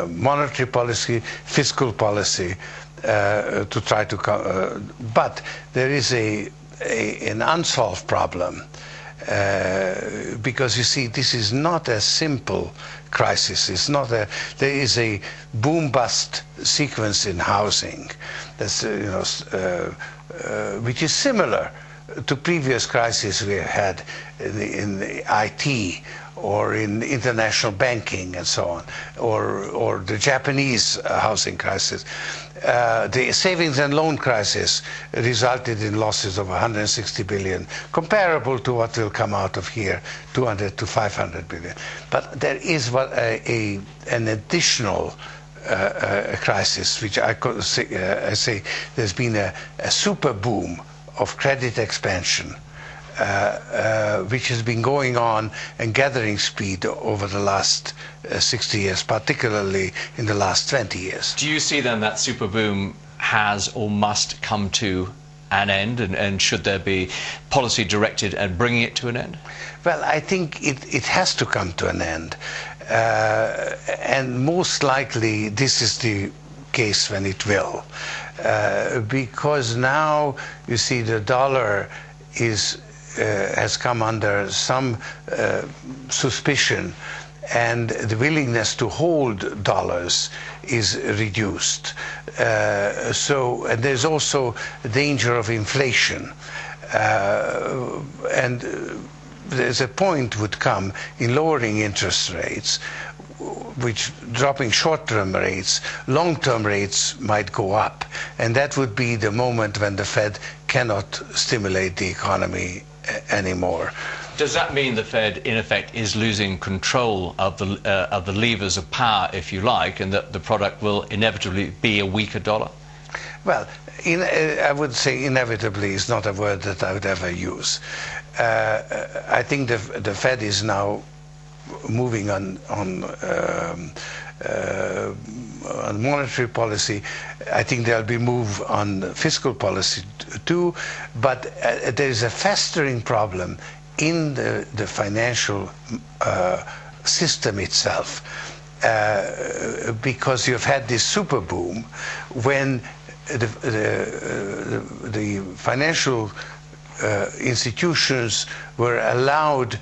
monetary policy, fiscal policy, to try to. But there is an unsolved problem, because you see, this is not a simple crisis. It's not a. There is a boom-bust sequence in housing. That's which is similar to previous crises we had in the IT or in international banking and so on, or the Japanese housing crisis. The savings and loan crisis resulted in losses of 160 billion, comparable to what will come out of here, 200 to 500 billion. But there is an additional crisis, which I say there's been a super boom of credit expansion, which has been going on and gathering speed over the last 60 years, particularly in the last 20 years. Do you see then that super boom has or must come to an end, and should there be policy directed at bringing it to an end? Well, I think it has to come to an end. And most likely this is the case when it will, because now you see the dollar has come under some suspicion, and the willingness to hold dollars is reduced. And there's also a danger of inflation, and there's a point would come in lowering interest rates, which dropping short-term rates, long-term rates might go up, and that would be the moment when the Fed cannot stimulate the economy anymore. Does that mean the Fed, in effect, is losing control of the levers of power, if you like, and that the product will inevitably be a weaker dollar? Well, I would say inevitably is not a word that I would ever use. I think the Fed is now moving on monetary policy. I think there'll be move on fiscal policy too, but there is a festering problem in the financial system itself, because you've had this super boom when the financial institutions were allowed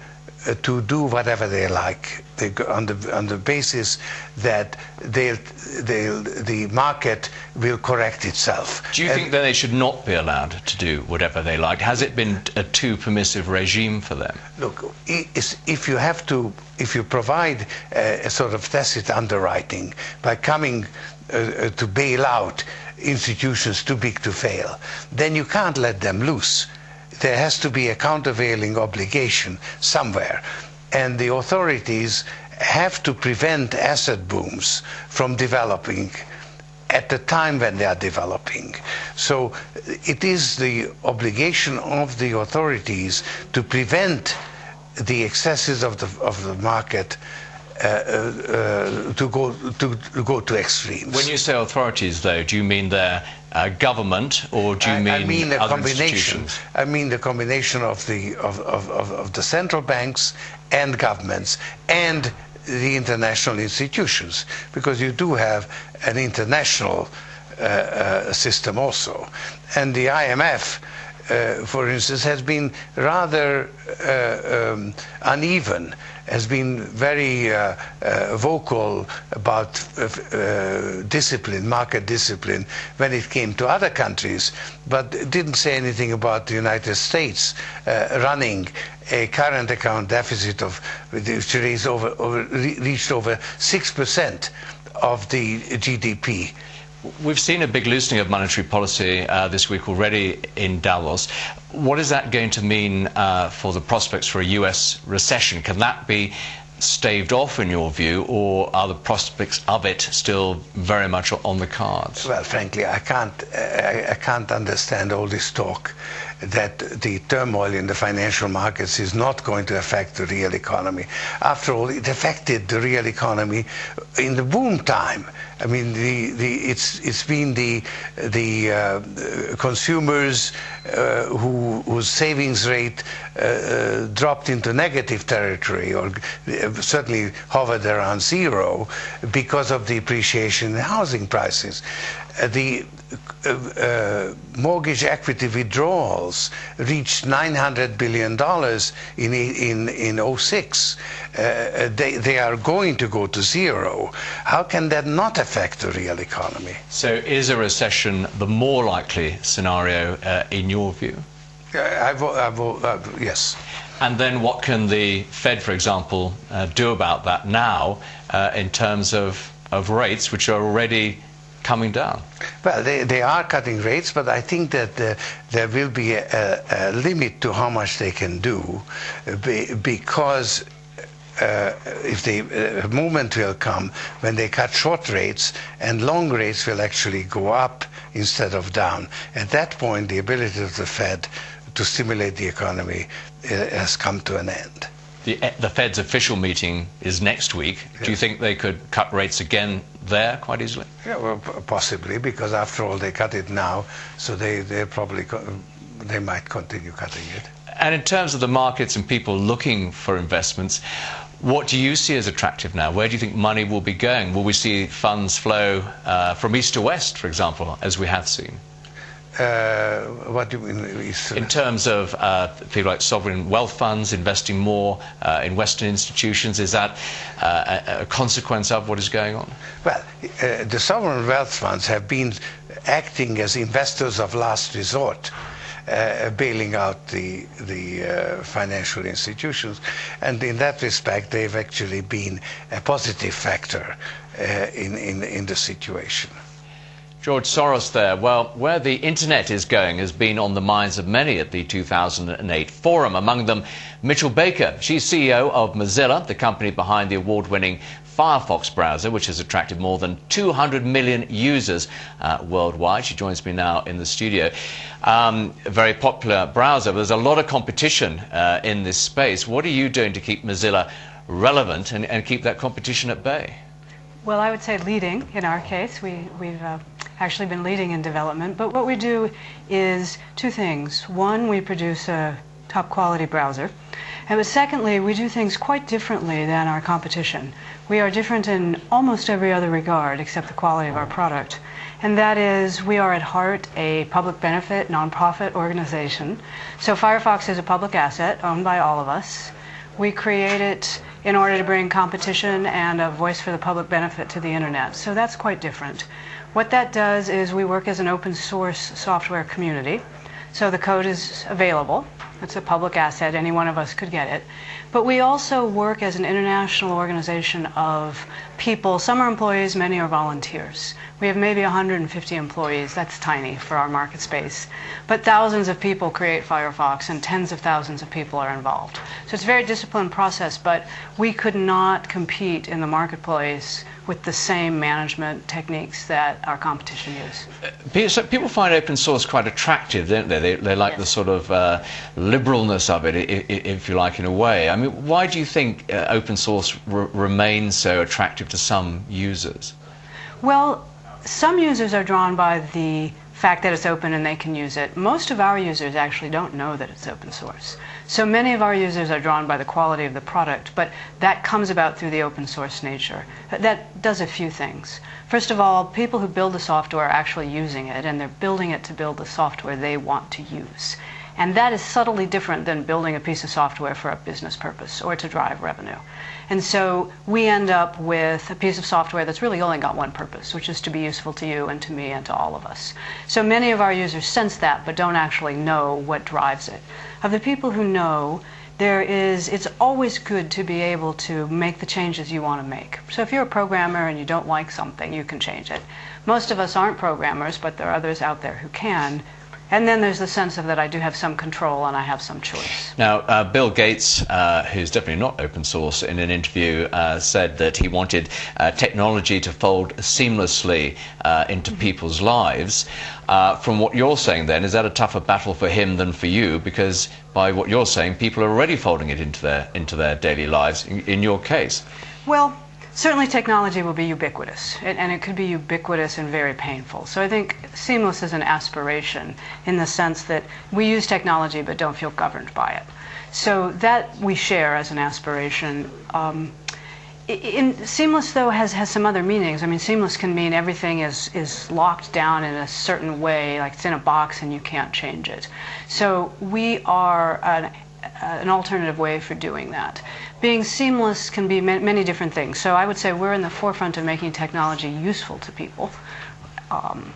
to do whatever they like, on the basis that the market will correct itself. Do you think that they should not be allowed to do whatever they like? Has it been a too permissive regime for them? Look, if you provide a sort of tacit underwriting by coming to bail out institutions too big to fail, then you can't let them loose. There has to be a countervailing obligation somewhere, and the authorities have to prevent asset booms from developing at the time when they are developing. So it is the obligation of the authorities to prevent the excesses of the market go to extremes. When you say authorities, though, do you mean their government, or do you mean a other combination? institutions? I mean the combination of the central banks and governments and the international institutions, because you do have an international system also, and the IMF. For instance, has been rather uneven, has been very vocal about discipline, market discipline, when it came to other countries, but didn't say anything about the United States running a current account deficit of which reached over 6% of the GDP. We've seen a big loosening of monetary policy this week already in Davos. What is that going to mean for the prospects for a US recession? Can that be staved off in your view, or are the prospects of it still very much on the cards? Well, frankly, I can't understand all this talk that the turmoil in the financial markets is not going to affect the real economy. After all, it affected the real economy in the boom time. I mean, it's been the consumers whose savings rate dropped into negative territory, or certainly hovered around zero, because of the appreciation in housing prices. The mortgage equity withdrawals reached $900 billion in 2006. They are going to go to zero. How can that not affect the real economy? So is a recession the more likely scenario in your view? Yes. And then what can the Fed, for example, do about that now in terms of rates, which are already coming down? Well, they are cutting rates, but I think that there will be a limit to how much they can do, because if a moment will come when they cut short rates and long rates will actually go up instead of down. At that point, the ability of the Fed to stimulate the economy has come to an end. The Fed's official meeting is next week. Yes. Do you think they could cut rates again there quite easily? Yeah, well, possibly, because after all they cut it now, so they might continue cutting it. And in terms of the markets and people looking for investments, what do you see as attractive now? Where do you think money will be going? Will we see funds flow from east to west, for example, as we have seen? What do you mean? In terms of people like sovereign wealth funds investing more in Western institutions, is that a consequence of what is going on? Well, the sovereign wealth funds have been acting as investors of last resort, bailing out the financial institutions, and in that respect, they've actually been a positive factor in the situation. George Soros there. Well, where the internet is going has been on the minds of many at the 2008 forum, among them Mitchell Baker. She's CEO of Mozilla, the company behind the award-winning Firefox browser, which has attracted more than 200 million users worldwide. She joins me now in the studio. A very popular browser, but there's a lot of competition in this space. What are you doing to keep Mozilla relevant and keep that competition at bay? Well, I would say leading in our case. We've actually been leading in development, but what we do is two things. One, we produce a top quality browser, and secondly, we do things quite differently than our competition. We are different in almost every other regard except the quality of our product, and that is we are at heart a public benefit nonprofit organization. So Firefox is a public asset owned by all of us. We create it in order to bring competition and a voice for the public benefit to the internet. So that's quite different. What that does is we work as an open source software community. So the code is available. It's a public asset. Any one of us could get it. But we also work as an international organization of people. Some are employees, many are volunteers. We have maybe 150 employees. That's tiny for our market space. But thousands of people create Firefox, and tens of thousands of people are involved. So it's a very disciplined process, but we could not compete in the marketplace with the same management techniques that our competition use. So people find open source quite attractive, don't they? They like the sort of liberalness of it, if you like, in a way. I I mean, why do you think open source remains so attractive to some users? Well, some users are drawn by the fact that it's open and they can use it. Most of our users actually don't know that it's open source. So many of our users are drawn by the quality of the product, but that comes about through the open source nature. That does a few things. First of all, people who build the software are actually using it, and they're building it to build the software they want to use. And that is subtly different than building a piece of software for a business purpose or to drive revenue. And so we end up with a piece of software that's really only got one purpose, which is to be useful to you and to me and to all of us. So many of our users sense that, but don't actually know what drives it. Of the people who know, it's always good to be able to make the changes you want to make. So if you're a programmer and you don't like something, you can change it. Most of us aren't programmers, but there are others out there who can. And then there's the sense of that I do have some control and I have some choice. Now, Bill Gates, who's definitely not open source, in an interview said that he wanted technology to fold seamlessly into people's lives. From what you're saying then, is that a tougher battle for him than for you? Because by what you're saying, people are already folding it into their daily lives, in your case. Well, certainly technology will be ubiquitous, and it could be ubiquitous and very painful. So I think seamless is an aspiration in the sense that we use technology but don't feel governed by it. So that we share as an aspiration. Seamless, though, has some other meanings. I mean, seamless can mean everything is locked down in a certain way, like it's in a box and you can't change it. So we are an alternative way for doing that. Being seamless can be many different things. So I would say we're in the forefront of making technology useful to people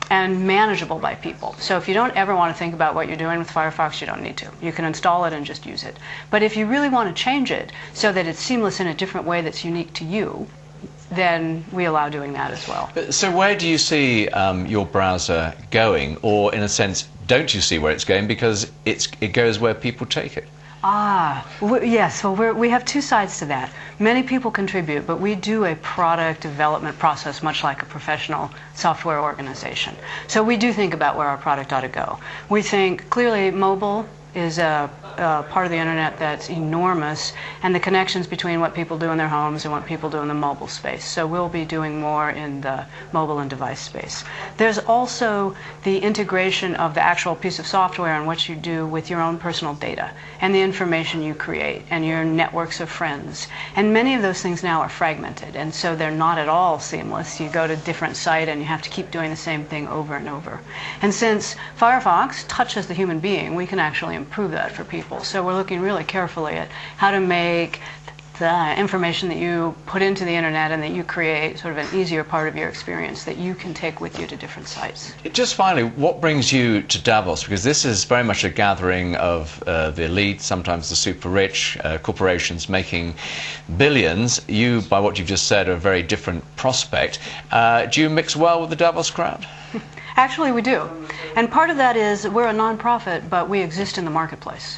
and manageable by people. So if you don't ever want to think about what you're doing with Firefox, you don't need to. You can install it and just use it. But if you really want to change it so that it's seamless in a different way that's unique to you, then we allow doing that as well. So where do you see your browser going? Or in a sense, don't you see where it's going because it goes where people take it? Yes, well, we have two sides to that. Many people contribute, but we do a product development process much like a professional software organization. So we do think about where our product ought to go. We think clearly mobile is a part of the internet that's enormous, and the connections between what people do in their homes and what people do in the mobile space. So we'll be doing more in the mobile and device space. There's also the integration of the actual piece of software and what you do with your own personal data and the information you create and your networks of friends. And many of those things now are fragmented, and so they're not at all seamless. You go to a different site and you have to keep doing the same thing over and over. And since Firefox touches the human being, we can actually improve that for people. So we're looking really carefully at how to make the information that you put into the internet and that you create sort of an easier part of your experience that you can take with you to different sites. Just finally, what brings you to Davos? Because this is very much a gathering of the elite, sometimes the super rich, corporations making billions. You, by what you've just said, are a very different prospect. Do you mix well with the Davos crowd? Actually, we do. And part of that is we're a nonprofit, but we exist in the marketplace.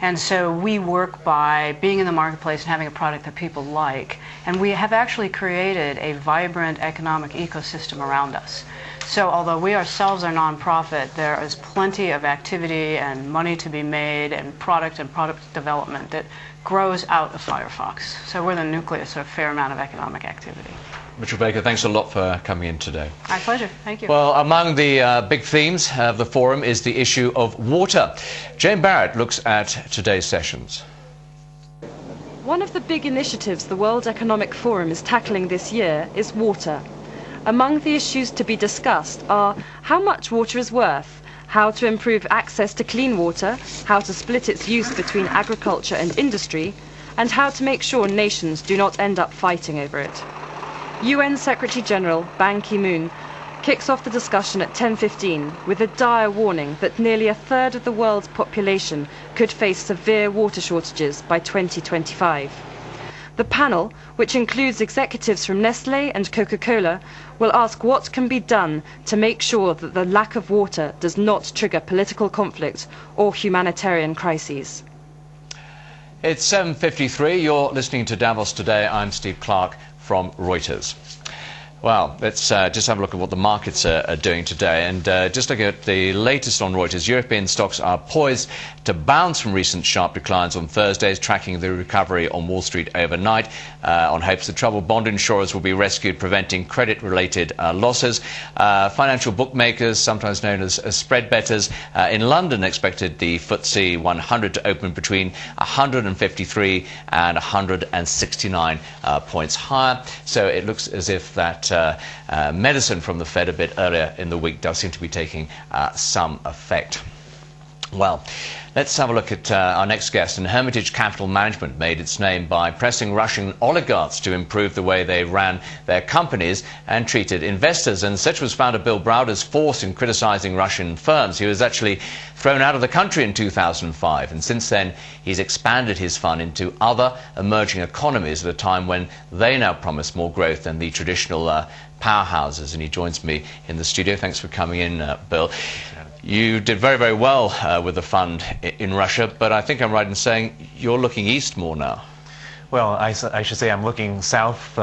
And so we work by being in the marketplace and having a product that people like. And we have actually created a vibrant economic ecosystem around us. So although we ourselves are nonprofit, there is plenty of activity and money to be made and product development that grows out of Firefox. So we're the nucleus of a fair amount of economic activity. Mitchell Baker, thanks a lot for coming in today. My pleasure. Thank you. Well, among the big themes of the forum is the issue of water. Jane Barrett looks at today's sessions. One of the big initiatives the World Economic Forum is tackling this year is water. Among the issues to be discussed are how much water is worth, how to improve access to clean water, how to split its use between agriculture and industry, and how to make sure nations do not end up fighting over it. UN Secretary-General Ban Ki-moon kicks off the discussion at 10:15 with a dire warning that nearly a third of the world's population could face severe water shortages by 2025. The panel, which includes executives from Nestlé and Coca-Cola, will ask what can be done to make sure that the lack of water does not trigger political conflict or humanitarian crises. It's 7:53. You're listening to Davos Today. I'm Steve Clark from Reuters. Well, let's just have a look at what the markets are doing today. And just looking at the latest on Reuters, European stocks are poised to bounce from recent sharp declines on Thursdays, tracking the recovery on Wall Street overnight on hopes the troubled bond insurers will be rescued, preventing credit-related losses. Financial bookmakers, sometimes known as spread bettors, in London expected the FTSE 100 to open between 153 and 169 points higher. So it looks as if that medicine from the Fed a bit earlier in the week does seem to be taking some effect. Well, let's have a look at our next guest. And Hermitage Capital Management made its name by pressing Russian oligarchs to improve the way they ran their companies and treated investors. And such was founder Bill Browder's force in criticizing Russian firms. He was actually thrown out of the country in 2005. And since then, he's expanded his fund into other emerging economies at a time when they now promise more growth than the traditional powerhouses. And he joins me in the studio. Thanks for coming in, Bill. You did very, very well with the fund in Russia, but I think I'm right in saying you're looking east more now. Well, I should say I'm looking south,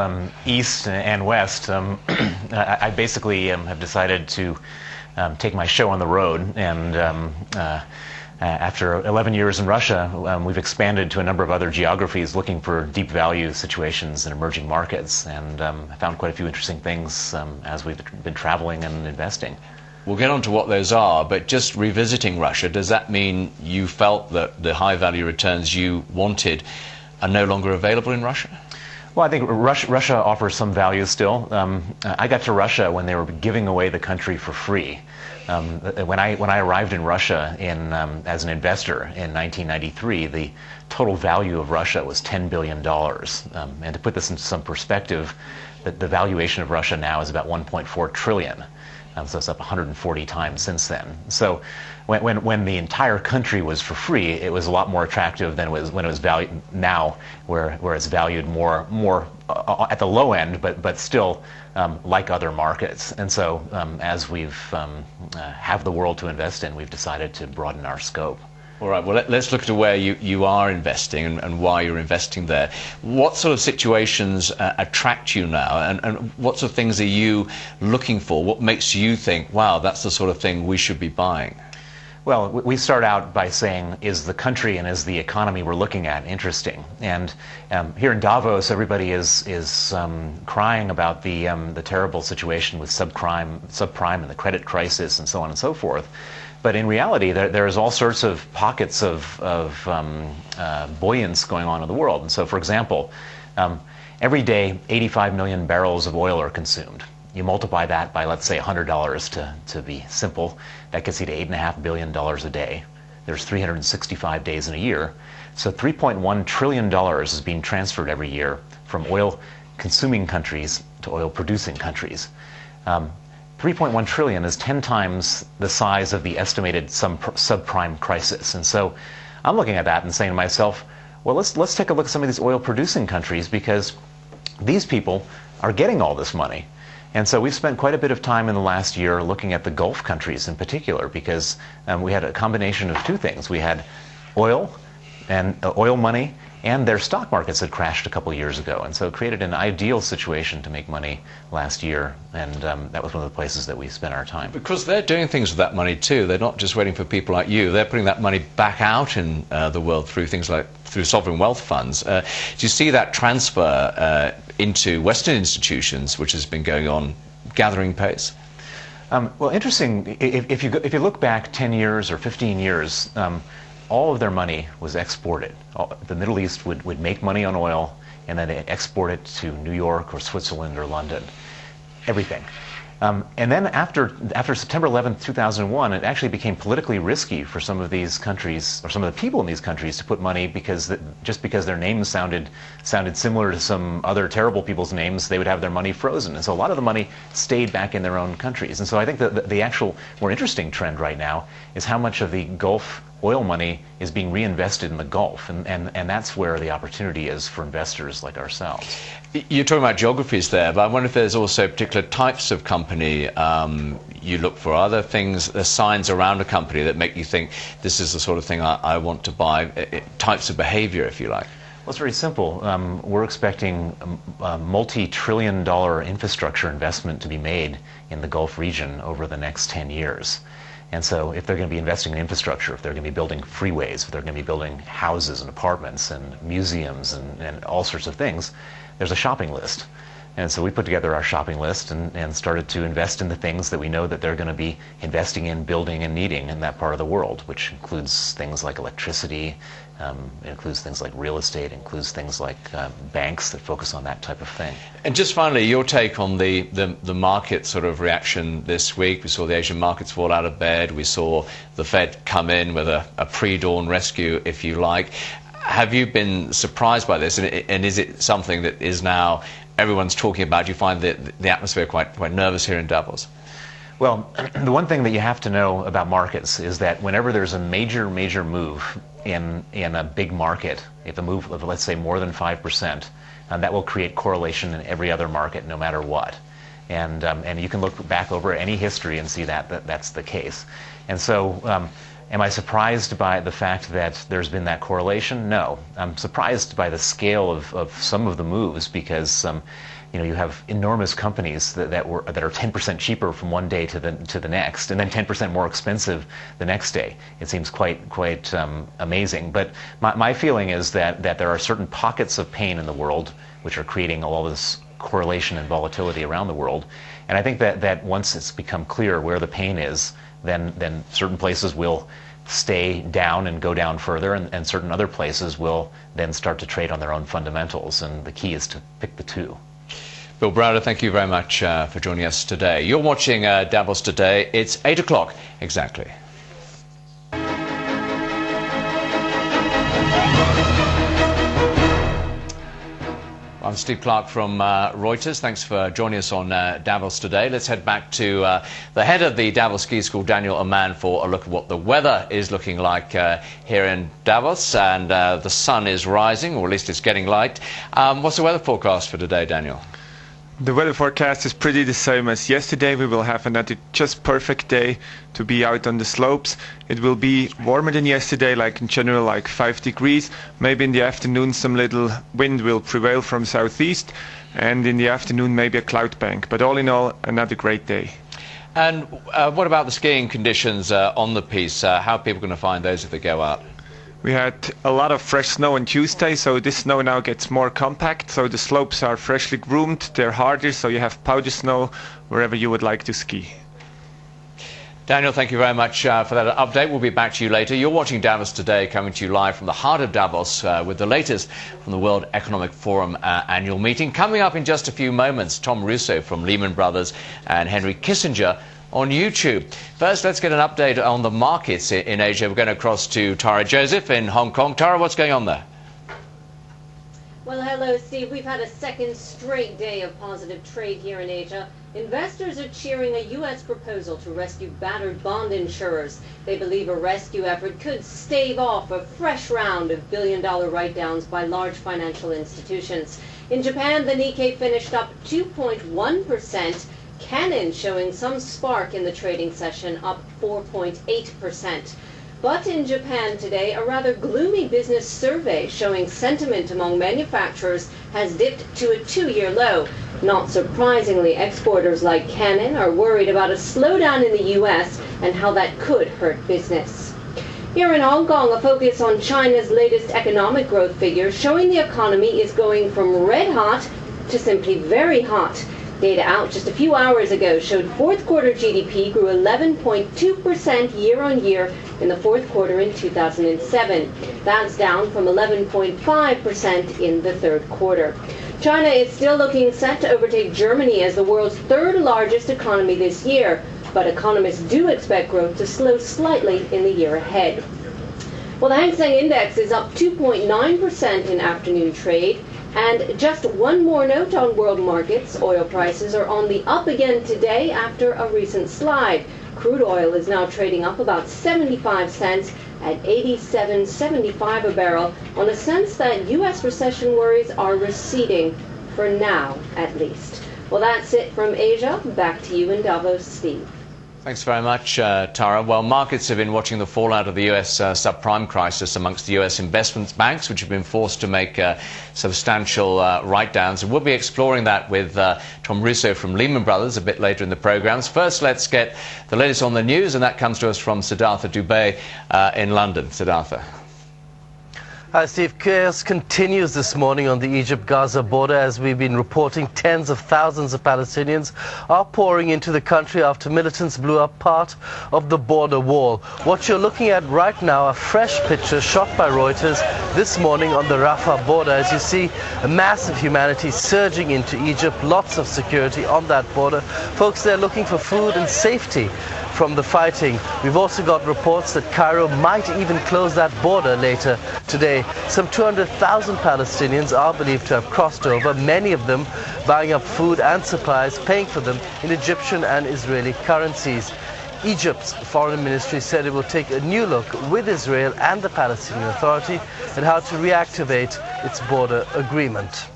east, and west. I basically have decided to take my show on the road, and after 11 years in Russia, we've expanded to a number of other geographies looking for deep value situations in emerging markets, and I found quite a few interesting things as we've been traveling and investing. We'll get on to what those are, but just revisiting Russia, does that mean you felt that the high-value returns you wanted are no longer available in Russia? Well, I think Russia offers some value still. I got to Russia when they were giving away the country for free. When I arrived in Russia as an investor in 1993, the total value of Russia was $10 billion. And to put this into some perspective, the valuation of Russia now is about $1.4 trillion. So it's up 140 times since then. So when the entire country was for free, it was a lot more attractive than when it was valued now, where it's valued more at the low end, but still like other markets. And so as we've have the world to invest in, we've decided to broaden our scope. All right, well, let's look at where you are investing and why you're investing there. What sort of situations attract you now, and what sort of things are you looking for? What makes you think, wow, that's the sort of thing we should be buying? Well, we start out by saying, is the country and is the economy we're looking at interesting? And here in Davos, everybody is crying about the terrible situation with subprime and the credit crisis and so on and so forth. But in reality, there's all sorts of pockets of buoyance going on in the world. And so, for example, every day, 85 million barrels of oil are consumed. You multiply that by, let's say, $100 to be simple. That gets you to $8.5 billion a day. There's 365 days in a year. So $3.1 trillion is being transferred every year from oil-consuming countries to oil-producing countries. 3.1 trillion is 10 times the size of the estimated subprime crisis. And so I'm looking at that and saying to myself, well, let's take a look at some of these oil-producing countries, because these people are getting all this money. And so we've spent quite a bit of time in the last year looking at the Gulf countries in particular, because we had a combination of two things. We had oil and oil money, and their stock markets had crashed a couple years ago, and so it created an ideal situation to make money last year, and that was one of the places that we spent our time. Because they're doing things with that money too. They're not just waiting for people like you. They're putting that money back out in the world through things like sovereign wealth funds. Do you see that transfer into Western institutions, which has been going on, gathering pace? Well, interesting. If you look back 10 years or 15 years, all of their money was exported. The Middle East would make money on oil and then export it to New York or Switzerland or London. Everything. And then after September 11th, 2001, it actually became politically risky for some of these countries, or some of the people in these countries, to put money, just because their names sounded similar to some other terrible people's names, they would have their money frozen. And so a lot of the money stayed back in their own countries. And so I think that the actual more interesting trend right now is how much of the Gulf oil money is being reinvested in the Gulf, and that's where the opportunity is for investors like ourselves. You're talking about geographies there, but I wonder if there's also particular types of company you look for. Are there things, the signs around a company that make you think this is the sort of thing I want to buy, types of behavior, if you like? it's very simple. We're expecting a multi-trillion-dollar infrastructure investment to be made in the Gulf region over the next 10 years. And so if they're going to be investing in infrastructure, if they're going to be building freeways, if they're going to be building houses and apartments and museums and all sorts of things, there's a shopping list. And so we put together our shopping list and started to invest in the things that we know that they're going to be investing in, building, and needing in that part of the world, which includes things like electricity, it includes things like real estate, includes things like banks that focus on that type of thing. And just finally, your take on the market sort of reaction this week. We saw the Asian markets fall out of bed. We saw the Fed come in with a pre-dawn rescue, if you like. Have you been surprised by this? And is it something that is now everyone's talking about? Do you find the atmosphere quite nervous here in Davos? Well, the one thing that you have to know about markets is that whenever there's a major move in a big market, if the move of, let's say, more than 5%, that will create correlation in every other market, no matter what. And you can look back over any history and see that's the case. And so, am I surprised by the fact that there's been that correlation? No. I'm surprised by the scale of some of the moves because you have enormous companies that are 10% cheaper from one day to the next, and then 10% more expensive the next day. It seems quite amazing. But my feeling is that there are certain pockets of pain in the world which are creating all this correlation and volatility around the world. And I think that once it's become clear where the pain is, then certain places will stay down and go down further, and certain other places will then start to trade on their own fundamentals. And the key is to pick the two. Bill Browder, thank you very much for joining us today. You're watching Davos Today. It's 8 o'clock exactly. I'm Steve Clark from Reuters. Thanks for joining us on Davos Today. Let's head back to the head of the Davos Ski School, Daniel Amann, for a look at what the weather is looking like here in Davos. And the sun is rising, or at least it's getting light. What's the weather forecast for today, Daniel? The weather forecast is pretty the same as yesterday. We will have another just perfect day to be out on the slopes. It will be warmer than yesterday, like in general, like 5 degrees. Maybe in the afternoon some little wind will prevail from southeast, and in the afternoon maybe a cloud bank. But all in all, another great day. And what about the skiing conditions on the piste? How are people going to find those if they go out? We had a lot of fresh snow on Tuesday, so this snow now gets more compact, so the slopes are freshly groomed, they're harder, so you have powder snow wherever you would like to ski. Daniel, thank you very much for that update. We'll be back to you later. You're watching Davos Today, coming to you live from the heart of Davos with the latest from the World Economic Forum annual meeting. Coming up in just a few moments, Tom Russo from Lehman Brothers and Henry Kissinger on YouTube. First, let's get an update on the markets in Asia. We're going across to Tara Joseph in Hong Kong. Tara, what's going on there? Well, hello, Steve. We've had a second straight day of positive trade here in Asia. Investors are cheering a U.S. proposal to rescue battered bond insurers. They believe a rescue effort could stave off a fresh round of billion-dollar write-downs by large financial institutions. In Japan, the Nikkei finished up 2.1%. Canon showing some spark in the trading session, up 4.8%. But in Japan today, a rather gloomy business survey showing sentiment among manufacturers has dipped to a 2-year low. Not surprisingly, exporters like Canon are worried about a slowdown in the U.S. and how that could hurt business. Here in Hong Kong, a focus on China's latest economic growth figures showing the economy is going from red hot to simply very hot. Data out just a few hours ago showed fourth quarter GDP grew 11.2% year-on-year in the fourth quarter in 2007. That's down from 11.5% in the third quarter. China is still looking set to overtake Germany as the world's third largest economy this year, but economists do expect growth to slow slightly in the year ahead. Well, the Hang Seng Index is up 2.9% in afternoon trade. And just one more note on world markets. Oil prices are on the up again today after a recent slide. Crude oil is now trading up about 75 cents at $87.75 a barrel on a sense that U.S. recession worries are receding, for now at least. Well, that's it from Asia. Back to you in Davos, Steve. Thanks very much, Tara. Well, markets have been watching the fallout of the U.S. subprime crisis amongst the U.S. investment banks, which have been forced to make substantial write-downs. And we'll be exploring that with Tom Russo from Lehman Brothers a bit later in the programs. First, let's get the latest on the news, and that comes to us from Siddhartha Dubey in London. Siddhartha. Hi, Steve. Chaos continues this morning on the Egypt-Gaza border. As we've been reporting, tens of thousands of Palestinians are pouring into the country after militants blew up part of the border wall. What you're looking at right now are fresh pictures shot by Reuters this morning on the Rafah border. As you see, a mass of humanity surging into Egypt, lots of security on that border. Folks there looking for food and safety from the fighting. We've also got reports that Cairo might even close that border later today. Some 200,000 Palestinians are believed to have crossed over, many of them buying up food and supplies, paying for them in Egyptian and Israeli currencies. Egypt's foreign ministry said it will take a new look with Israel and the Palestinian Authority at how to reactivate its border agreement.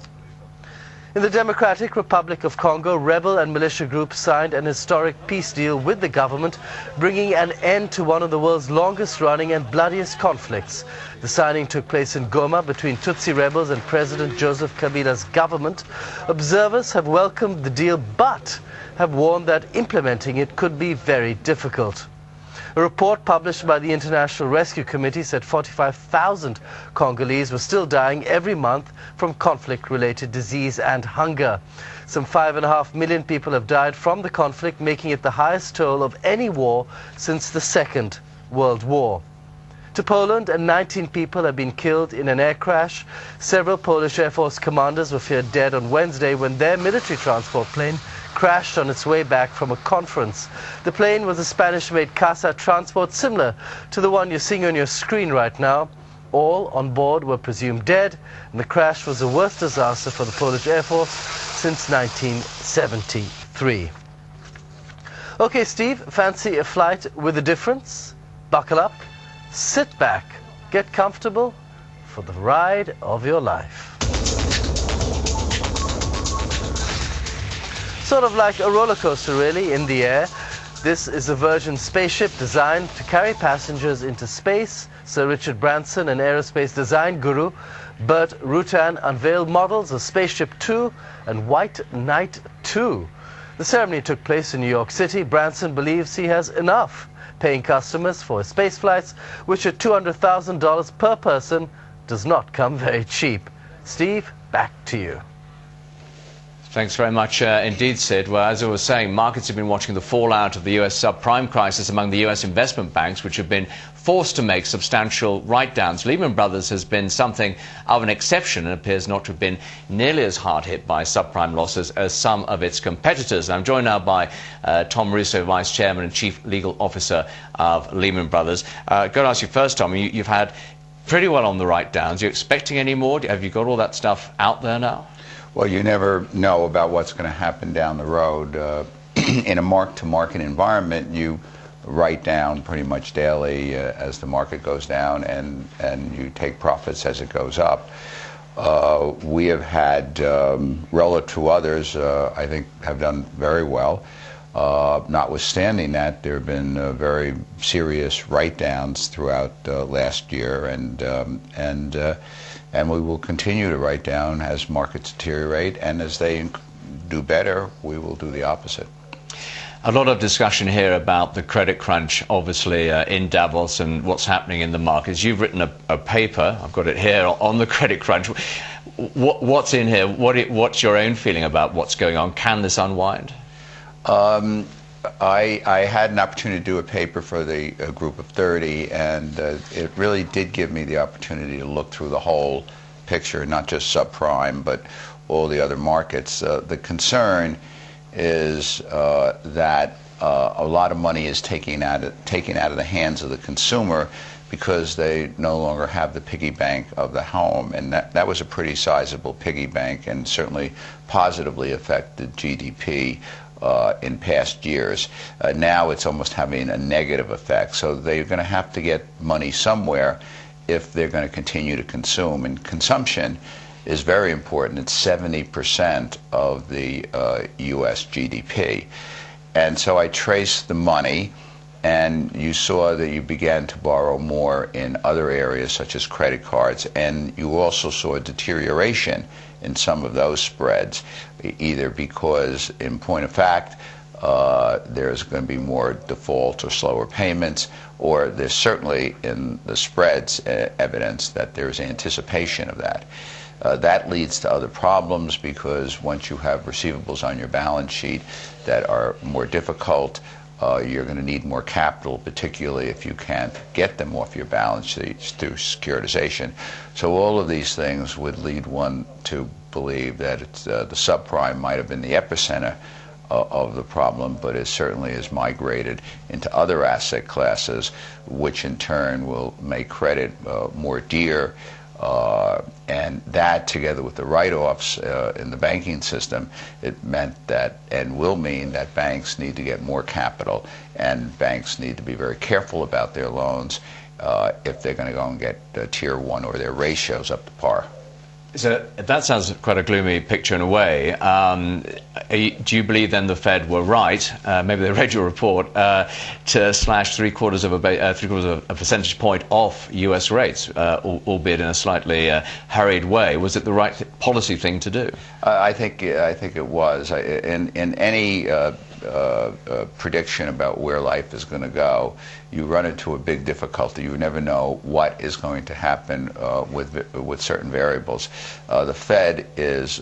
In the Democratic Republic of Congo, rebel and militia groups signed an historic peace deal with the government, bringing an end to one of the world's longest-running and bloodiest conflicts. The signing took place in Goma between Tutsi rebels and President Joseph Kabila's government. Observers have welcomed the deal, but have warned that implementing it could be very difficult. A report published by the International Rescue Committee said 45,000 Congolese were still dying every month from conflict-related disease and hunger. Some 5.5 million people have died from the conflict, making it the highest toll of any war since the Second World War. To Poland, and 19 people have been killed in an air crash. Several Polish Air Force commanders were feared dead on Wednesday when their military transport plane crashed on its way back from a conference. The plane was a Spanish-made Casa Transport, similar to the one you're seeing on your screen right now. All on board were presumed dead, and the crash was the worst disaster for the Polish Air Force since 1973. Okay, Steve, fancy a flight with a difference? Buckle up, sit back, get comfortable for the ride of your life. Sort of like a roller coaster, really, in the air. This is a Virgin spaceship designed to carry passengers into space. Sir Richard Branson, an aerospace design guru, Burt Rutan, unveiled models of Spaceship 2 and White Knight 2. The ceremony took place in New York City. Branson believes he has enough paying customers for his space flights, which at $200,000 per person does not come very cheap. Steve, back to you. Thanks very much indeed, Sid. Well, as I was saying, markets have been watching the fallout of the U.S. subprime crisis among the U.S. investment banks, which have been forced to make substantial write-downs. Lehman Brothers has been something of an exception and appears not to have been nearly as hard hit by subprime losses as some of its competitors. And I'm joined now by Tom Russo, Vice Chairman and Chief Legal Officer of Lehman Brothers. Got to ask you first, Tom, you've had pretty well on the write-downs. Are you expecting any more? Have you got all that stuff out there now? Well, you never know about what's going to happen down the road. In a mark-to-market environment, you write down pretty much daily as the market goes down, and you take profits as it goes up. We have had, relative to others, I think have done very well. Notwithstanding that, there have been very serious write-downs throughout last year, and we will continue to write down as markets deteriorate, and as they do better, we will do the opposite. A lot of discussion here about the credit crunch, obviously, in Davos and what's happening in the markets. You've written a paper, I've got it here, on the credit crunch. What's in here? What's your own feeling about what's going on? Can this unwind? I had an opportunity to do a paper for the group of 30, and it really did give me the opportunity to look through the whole picture, not just subprime, but all the other markets. The concern is that a lot of money is taken out of the hands of the consumer because they no longer have the piggy bank of the home, and that was a pretty sizable piggy bank and certainly positively affected GDP in past years. Now it's almost having a negative effect. So they're going to have to get money somewhere if they're going to continue to consume. And consumption is very important. It's 70% of the U.S. GDP. And so I traced the money, and you saw that you began to borrow more in other areas such as credit cards, and you also saw a deterioration in some of those spreads, either because, in point of fact, there's going to be more defaults or slower payments, or there's certainly in the spreads evidence that there's anticipation of that. That leads to other problems, because once you have receivables on your balance sheet that are more difficult, you're going to need more capital, particularly if you can't get them off your balance sheet through securitization. So all of these things would lead one to believe that the subprime might have been the epicenter of the problem, but it certainly has migrated into other asset classes, which in turn will make credit more dear. And that, together with the write-offs in the banking system, it meant that, and will mean, that banks need to get more capital, and banks need to be very careful about their loans if they're going to go and get Tier 1 or their ratios up to par. So that sounds quite a gloomy picture in a way. Do you believe then the Fed were right, maybe they read your report, to slash three-quarters of a percentage point off US rates, albeit in a slightly hurried way? Was it the right policy thing to do? I think it was. In any prediction about where life is going to go, you run into a big difficulty. You never know what is going to happen with certain variables. The Fed is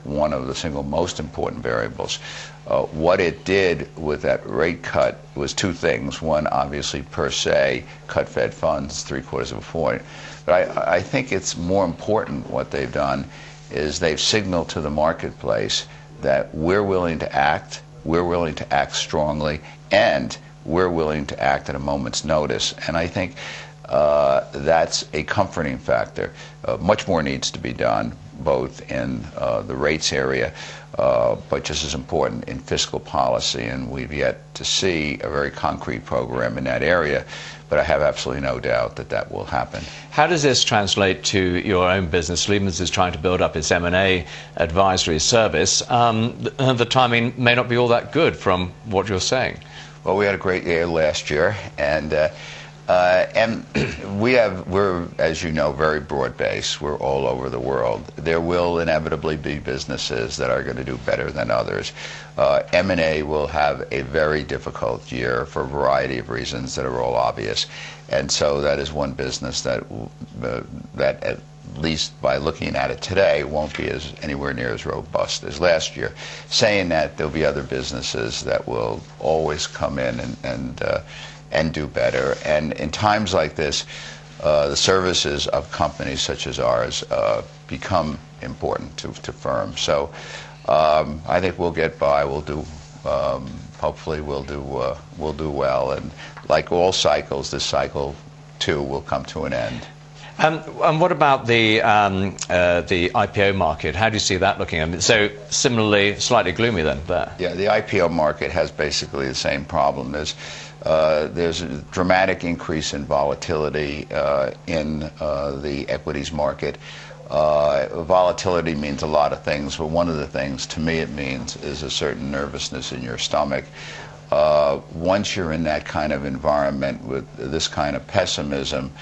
one of the single most important variables. What it did with that rate cut was two things. One, obviously, per se, cut Fed funds 3/4 of a point. But I think it's more important what they've done is they've signaled to the marketplace that we're willing to act strongly, and we're willing to act at a moment's notice. And I think that's a comforting factor. Much more needs to be done, both in the rates area, but just as important in fiscal policy. And we've yet to see a very concrete program in that area, but I have absolutely no doubt that that will happen. How does this translate to your own business? Lehman's is trying to build up its M&A advisory service. The timing may not be all that good from what you're saying. Well, we had a great year last year, and we're, as you know, very broad-based. We're all over the world. There will inevitably be businesses that are going to do better than others. M&A will have a very difficult year for a variety of reasons that are all obvious, and so that is one business that at least by looking at it today, won't be anywhere near as robust as last year. Saying that, there'll be other businesses that will always come in and do better. And in times like this, the services of companies such as ours become important to firms. So I think we'll get by. We'll do. Hopefully, we'll do well. And like all cycles, this cycle too will come to an end. And what about the IPO market? How do you see that looking? I mean, so similarly, slightly gloomy then there. Yeah, the IPO market has basically the same problem. There's a dramatic increase in volatility in the equities market. Volatility means a lot of things, but one of the things, to me, it means is a certain nervousness in your stomach. Once you're in that kind of environment with this kind of pessimism,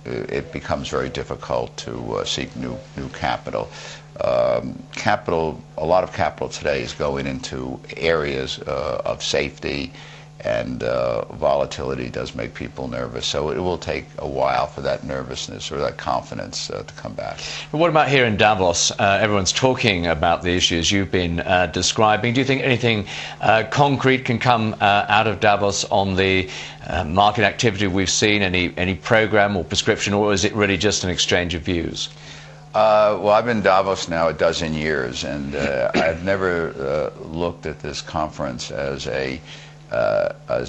it becomes very difficult to seek new capital. A lot of capital today is going into areas of safety, and volatility does make people nervous. So it will take a while for that nervousness or that confidence to come back. But what about here in Davos? Everyone's talking about the issues you've been describing. Do you think anything concrete can come out of Davos on the market activity we've seen? Any program or prescription, or is it really just an exchange of views? Well, I've been in Davos now a dozen years, and I've never looked at this conference as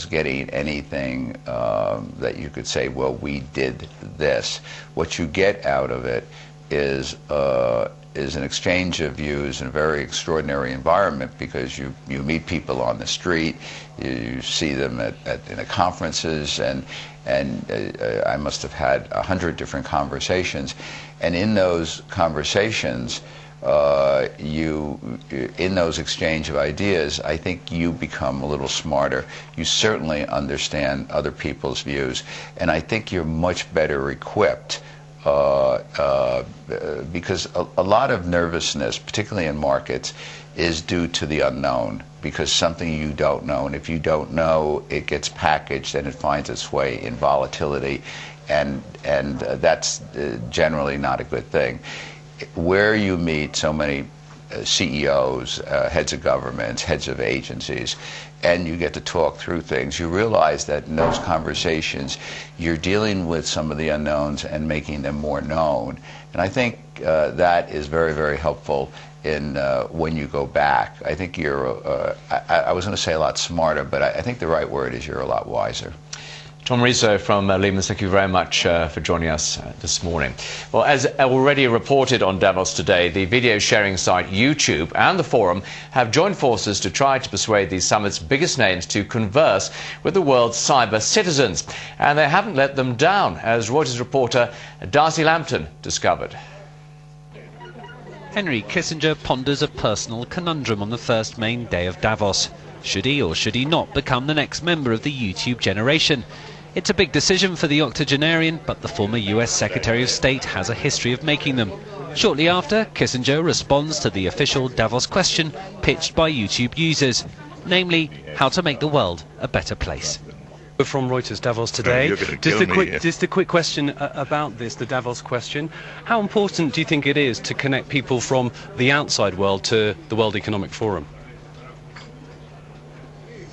getting anything that you could say, well, we did this. What you get out of it is an exchange of views in a very extraordinary environment, because you meet people on the street, you see them in the conferences, and I must have had 100 different conversations, and in those conversations in those exchange of ideas, I think you become a little smarter. You certainly understand other people's views, and I think you're much better equipped because a lot of nervousness, particularly in markets, is due to the unknown, because something you don't know, and if you don't know, it gets packaged and it finds its way in volatility, and that's generally not a good thing. Where you meet so many CEOs, heads of governments, heads of agencies, and you get to talk through things, you realize that in those conversations you're dealing with some of the unknowns and making them more known. And I think that is very, very helpful in when you go back. I think you're, I was going to say a lot smarter, but I think the right word is you're a lot wiser. Tom Rizzo from Lehman, thank you very much for joining us this morning. Well, as already reported on Davos Today, the video sharing site YouTube and the forum have joined forces to try to persuade the summit's biggest names to converse with the world's cyber citizens. And they haven't let them down, as Reuters reporter Darcy Lampton discovered. Henry Kissinger ponders a personal conundrum on the first main day of Davos. Should he or should he not become the next member of the YouTube generation? It's a big decision for the octogenarian, but the former US Secretary of State has a history of making them. Shortly after, Kissinger responds to the official Davos question pitched by YouTube users, namely, how to make the world a better place. From Reuters Davos Today, just a quick question about this, the Davos question. How important do you think it is to connect people from the outside world to the World Economic Forum?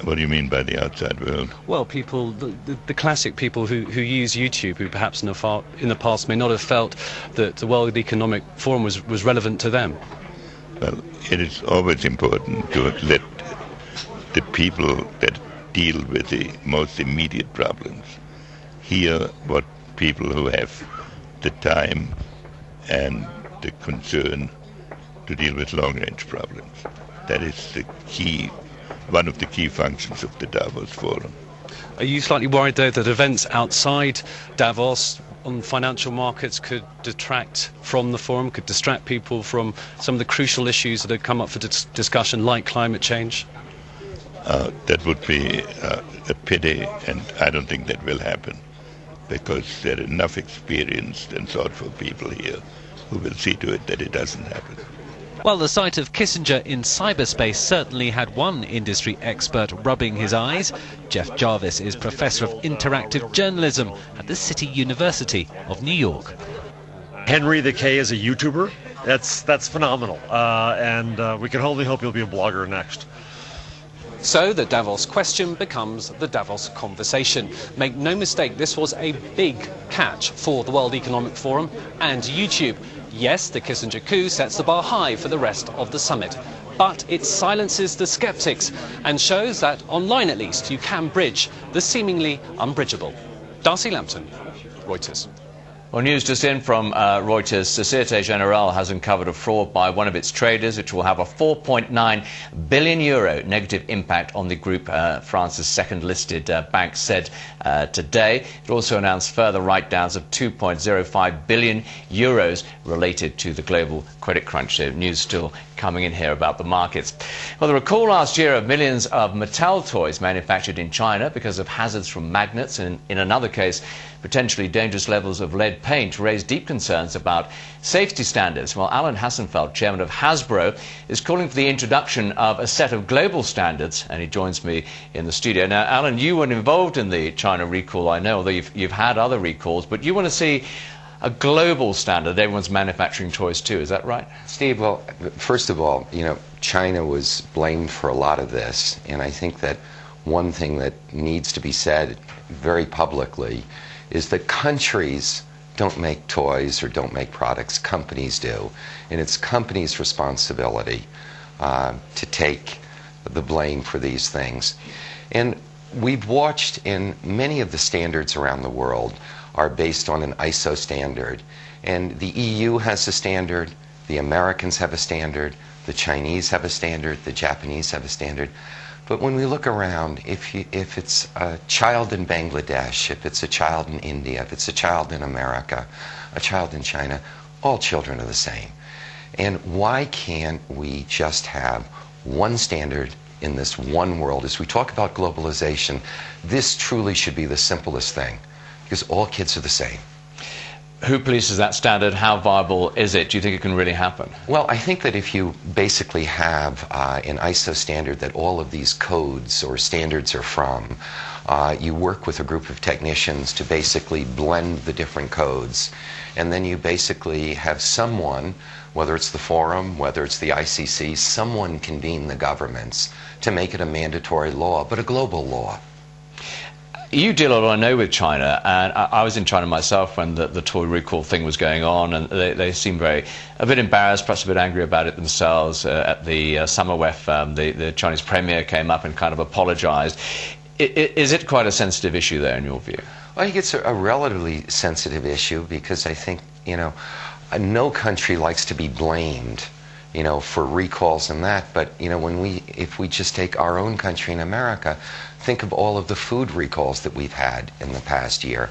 What do you mean by the outside world? Well, people, the classic people who use YouTube, who perhaps in the past may not have felt that the World Economic Forum was relevant to them. Well, it is always important to let the people that deal with the most immediate problems hear what people who have the time and the concern to deal with long-range problems. That is the key. One of the key functions of the Davos Forum. Are you slightly worried, though, that events outside Davos on financial markets could detract from the forum, could distract people from some of the crucial issues that have come up for discussion, like climate change? That would be a pity, and I don't think that will happen, because there are enough experienced and thoughtful people here who will see to it that it doesn't happen. Well, the sight of Kissinger in cyberspace certainly had one industry expert rubbing his eyes. Jeff Jarvis is Professor of Interactive Journalism at the City University of New York. Henry the K is a YouTuber. That's phenomenal, and we can only hope he'll be a blogger next. So the Davos question becomes the Davos conversation. Make no mistake, this was a big catch for the World Economic Forum and YouTube. Yes, the Kissinger coup sets the bar high for the rest of the summit, but it silences the skeptics and shows that, online at least, you can bridge the seemingly unbridgeable. Darcy Lampton, Reuters. Well, news just in from Reuters. Societe Generale has uncovered a fraud by one of its traders, which will have a €4.9 billion negative impact on the group, France's second listed bank said today. It also announced further write-downs of €2.05 billion related to the global credit crunch. So news still coming in here about the markets. Well, the recall last year of millions of Mattel toys manufactured in China because of hazards from magnets, and in another case, potentially dangerous levels of lead paint, raised deep concerns about safety standards. Well, Alan Hassenfeld, chairman of Hasbro, is calling for the introduction of a set of global standards, and he joins me in the studio. Now, Alan, you weren't involved in the China recall, I know, although you've had other recalls, but you want to see a global standard. Everyone's manufacturing toys too, is that right? Steve, well, first of all, China was blamed for a lot of this, and I think that one thing that needs to be said very publicly is that countries don't make toys or don't make products, companies do. And it's companies' responsibility to take the blame for these things. And we've watched in many of the standards around the world are based on an ISO standard. And the EU has a standard, the Americans have a standard, the Chinese have a standard, the Japanese have a standard. But when we look around, if it's a child in Bangladesh, if it's a child in India, if it's a child in America, a child in China, all children are the same. And why can't we just have one standard in this one world? As we talk about globalization, this truly should be the simplest thing, because all kids are the same. Who polices that standard? How viable is it? Do you think it can really happen? Well, I think that if you basically have an ISO standard that all of these codes or standards are from, you work with a group of technicians to basically blend the different codes, and then you basically have someone, whether it's the forum, whether it's the ICC, someone convene the governments to make it a mandatory law, but a global law. You deal a lot, I know, with China, and I was in China myself when the toy recall thing was going on, and they seemed a bit embarrassed, perhaps a bit angry about it themselves. At the Summer WEF, the Chinese premier came up and kind of apologized. Is it quite a sensitive issue there, in your view? Well, I think it's a relatively sensitive issue, because I think, no country likes to be blamed, for recalls and that, but, if we just take our own country in America, think of all of the food recalls that we've had in the past year.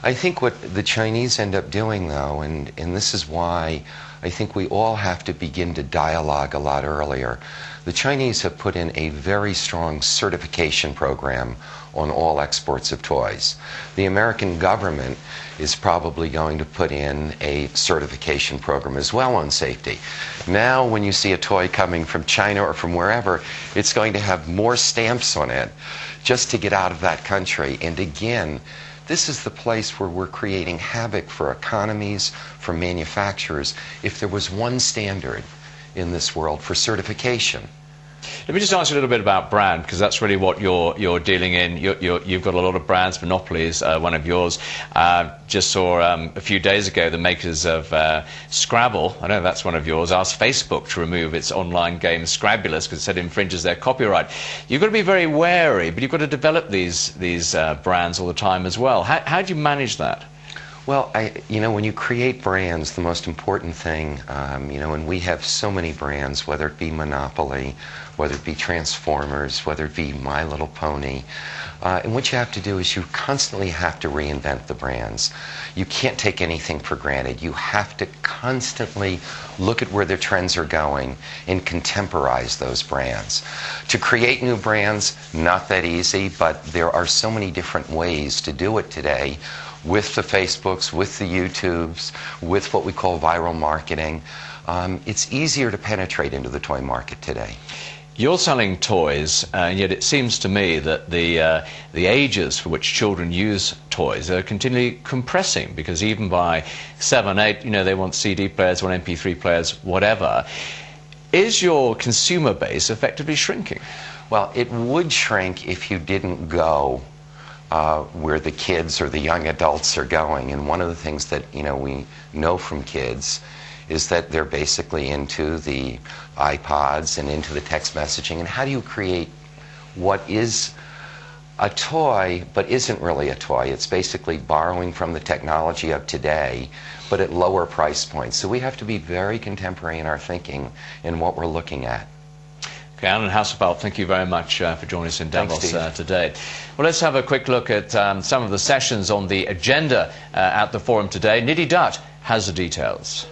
I think what the Chinese end up doing, though, and this is why I think we all have to begin to dialogue a lot earlier, the Chinese have put in a very strong certification program on all exports of toys. The American government is probably going to put in a certification program as well on safety. Now, when you see a toy coming from China or from wherever, it's going to have more stamps on it just to get out of that country. And again, this is the place where we're creating havoc for economies, for manufacturers, if there was one standard in this world for certification. Let me just ask you a little bit about brand, because that's really what you're dealing in. You've got a lot of brands, monopolies, one of yours. Just saw a few days ago the makers of Scrabble, I know that's one of yours, asked Facebook to remove its online game Scrabulous because it said it infringes their copyright. You've got to be very wary, but you've got to develop these brands all the time as well. How do you manage that? Well, when you create brands, the most important thing, and we have so many brands, whether it be Monopoly, whether it be Transformers, whether it be My Little Pony, and what you have to do is you constantly have to reinvent the brands. You can't take anything for granted. You have to constantly look at where the trends are going and contemporize those brands. To create new brands, not that easy, but there are so many different ways to do it today, with the Facebooks, with the YouTubes, with what we call viral marketing. It's easier to penetrate into the toy market today. You're selling toys, and yet it seems to me that the ages for which children use toys are continually compressing, because even by 7, 8, they want CD players, want MP3 players, whatever. Is your consumer base effectively shrinking? Well, it would shrink if you didn't go where the kids or the young adults are going. And one of the things that we know from kids is that they're basically into the iPods and into the text messaging. And how do you create what is a toy but isn't really a toy? It's basically borrowing from the technology of today, but at lower price points. So we have to be very contemporary in our thinking in what we're looking at. Okay, Alan Hasselbalch, thank you very much for joining us in Davos today. Well, let's have a quick look at some of the sessions on the agenda at the forum today. Nidhi Dutt has the details.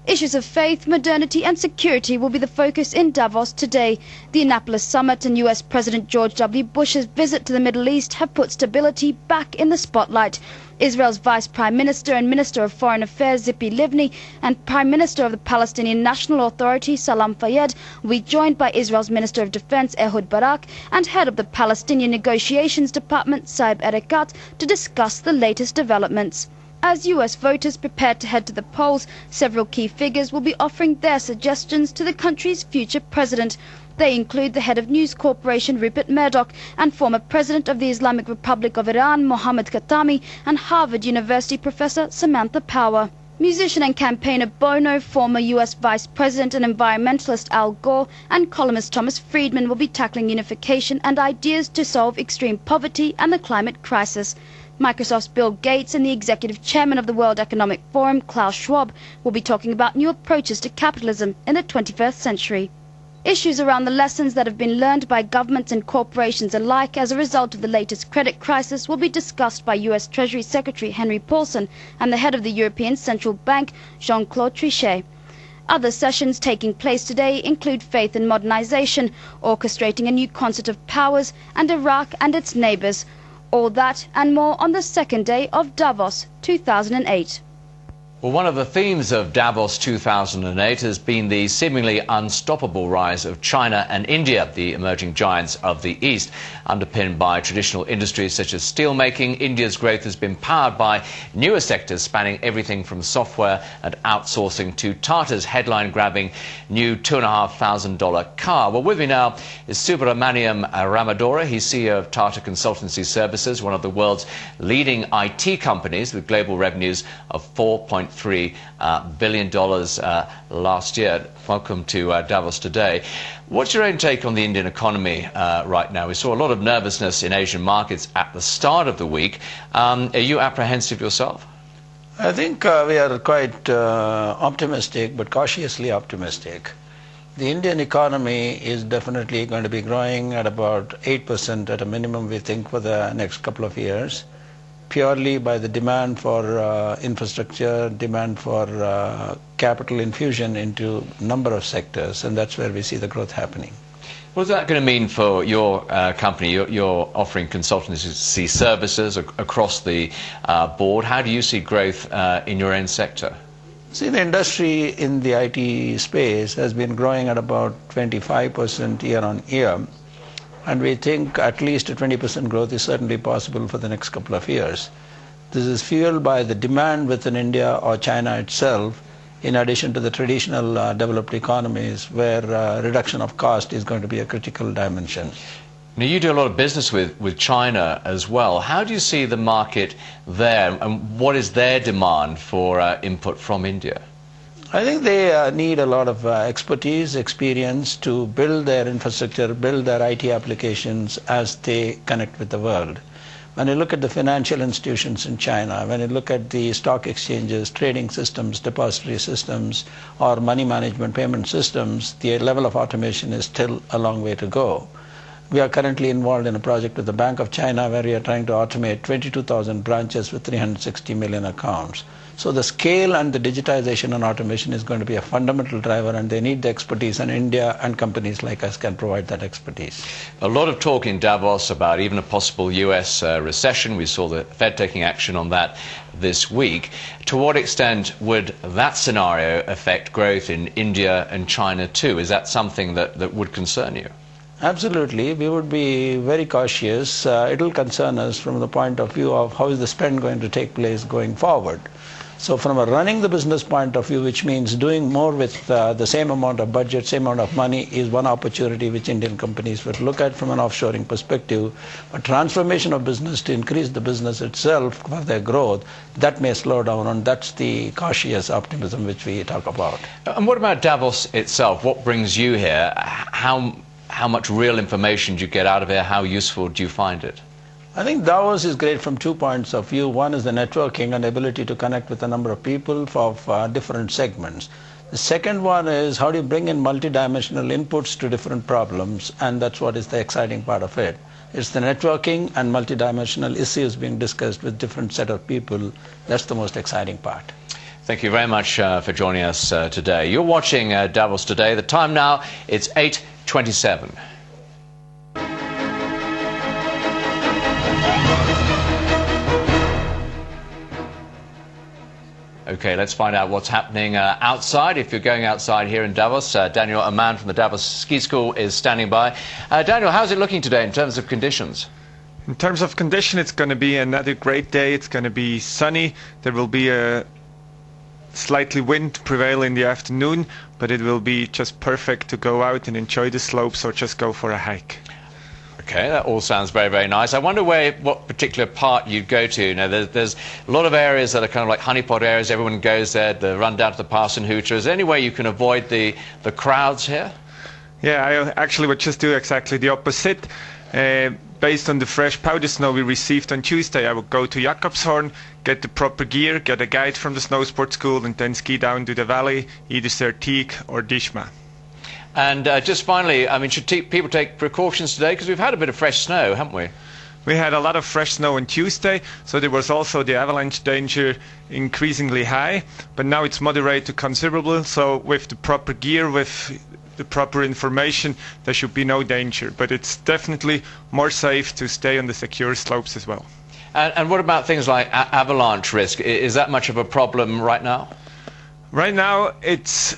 Issues of faith, modernity and security will be the focus in Davos today. The Annapolis summit and US President George W. Bush's visit to the Middle East have put stability back in the spotlight. Israel's Vice Prime Minister and Minister of Foreign Affairs Tzipi Livni and Prime Minister of the Palestinian National Authority Salam Fayyad will be joined by Israel's Minister of Defense Ehud Barak and Head of the Palestinian Negotiations Department Saeb Erekat to discuss the latest developments. As US voters prepare to head to the polls, several key figures will be offering their suggestions to the country's future president. They include the head of News Corporation Rupert Murdoch and former president of the Islamic Republic of Iran Mohammad Khatami and Harvard University professor Samantha Power. Musician and campaigner Bono, former US Vice President and environmentalist Al Gore, and columnist Thomas Friedman will be tackling unification and ideas to solve extreme poverty and the climate crisis. Microsoft's Bill Gates and the executive chairman of the World Economic Forum, Klaus Schwab, will be talking about new approaches to capitalism in the 21st century. Issues around the lessons that have been learned by governments and corporations alike as a result of the latest credit crisis will be discussed by US Treasury Secretary Henry Paulson and the head of the European Central Bank, Jean-Claude Trichet. Other sessions taking place today include faith and modernization, orchestrating a new concert of powers, and Iraq and its neighbors. All that and more on the second day of Davos 2008. Well, one of the themes of Davos 2008 has been the seemingly unstoppable rise of China and India, the emerging giants of the East. Underpinned by traditional industries such as steelmaking, India's growth has been powered by newer sectors spanning everything from software and outsourcing to Tata's headline-grabbing new $2,500 car. Well, with me now is Subramaniam Ramadora. He's CEO of Tata Consultancy Services, one of the world's leading IT companies with global revenues of $4.3 billion last year. Welcome to Davos Today. What's your own take on the Indian economy right now? We saw a lot of nervousness in Asian markets at the start of the week. Are you apprehensive yourself? I think we are quite optimistic, but cautiously optimistic. The Indian economy is definitely going to be growing at about 8% at a minimum, we think, for the next couple of years, purely by the demand for infrastructure, demand for capital infusion into a number of sectors, and that's where we see the growth happening. What's that going to mean for your company? You're offering consultancy services across the board. How do you see growth in your own sector? See, the industry in the IT space has been growing at about 25% year on year. And we think at least a 20% growth is certainly possible for the next couple of years. This is fueled by the demand within India or China itself, in addition to the traditional developed economies where reduction of cost is going to be a critical dimension. Now, you do a lot of business with China as well. How do you see the market there, and what is their demand for input from India? I think they need a lot of expertise, experience to build their infrastructure, build their IT applications as they connect with the world. When you look at the financial institutions in China, when you look at the stock exchanges, trading systems, depository systems, or money management payment systems, the level of automation is still a long way to go. We are currently involved in a project with the Bank of China where we are trying to automate 22,000 branches with 360 million accounts. So the scale and the digitization and automation is going to be a fundamental driver, and they need the expertise, and India and companies like us can provide that expertise. A lot of talk in Davos about even a possible US recession. We saw the Fed taking action on that this week. To what extent would that scenario affect growth in India and China too? Is that something that would concern you? Absolutely. We would be very cautious. It will concern us from the point of view of how is the spend going to take place going forward. So from a running the business point of view, which means doing more with the same amount of budget, same amount of money, is one opportunity which Indian companies would look at from an offshoring perspective. But transformation of business to increase the business itself for their growth, that may slow down, and that's the cautious optimism which we talk about. And what about Davos itself? What brings you here? How much real information do you get out of here? How useful do you find it? I think Davos is great from 2 points of view. One is the networking and ability to connect with a number of people of different segments. The second one is how do you bring in multidimensional inputs to different problems, and that's what is the exciting part of it. It's the networking and multidimensional issues being discussed with different set of people. That's the most exciting part. Thank you very much for joining us today. You're watching Davos Today. The time now, it's 8:27. Okay, let's find out what's happening outside. If you're going outside here in Davos, Daniel, a man from the Davos Ski School, is standing by. Daniel, how's it looking today in terms of conditions? In terms of condition, it's going to be another great day. It's going to be sunny. There will be a slightly wind prevail in the afternoon, but it will be just perfect to go out and enjoy the slopes or just go for a hike. Okay, that all sounds very, very nice. I wonder what particular part you'd go to. You know, there's a lot of areas that are kind of like honeypot areas. Everyone goes there. They run down to the Pass and Hooter. Is there any way you can avoid the crowds here? Yeah, I actually would just do exactly the opposite. Based on the fresh powder snow we received on Tuesday, I would go to Jakobshorn, get the proper gear, get a guide from the snow sports school, and then ski down to the valley, either Sertig or Dishma. And just finally, I mean, should people take precautions today? Because we've had a bit of fresh snow, haven't we? We had a lot of fresh snow on Tuesday, so there was also the avalanche danger increasingly high, but now it's moderate to considerable, so with the proper gear, with the proper information, there should be no danger. But it's definitely more safe to stay on the secure slopes as well. And what about things like avalanche risk? Is that much of a problem right now? Right now, it's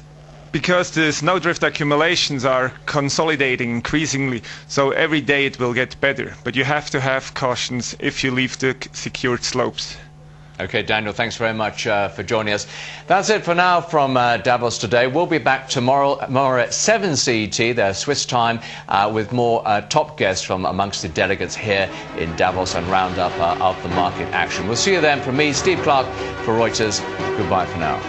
because the snowdrift accumulations are consolidating increasingly, so every day it will get better. But you have to have cautions if you leave the secured slopes. Okay, Daniel, thanks very much for joining us. That's it for now from Davos Today. We'll be back tomorrow at 7 CET, their Swiss time, with more top guests from amongst the delegates here in Davos and roundup of the market action. We'll see you then. From me, Steve Clark, for Reuters. Goodbye for now.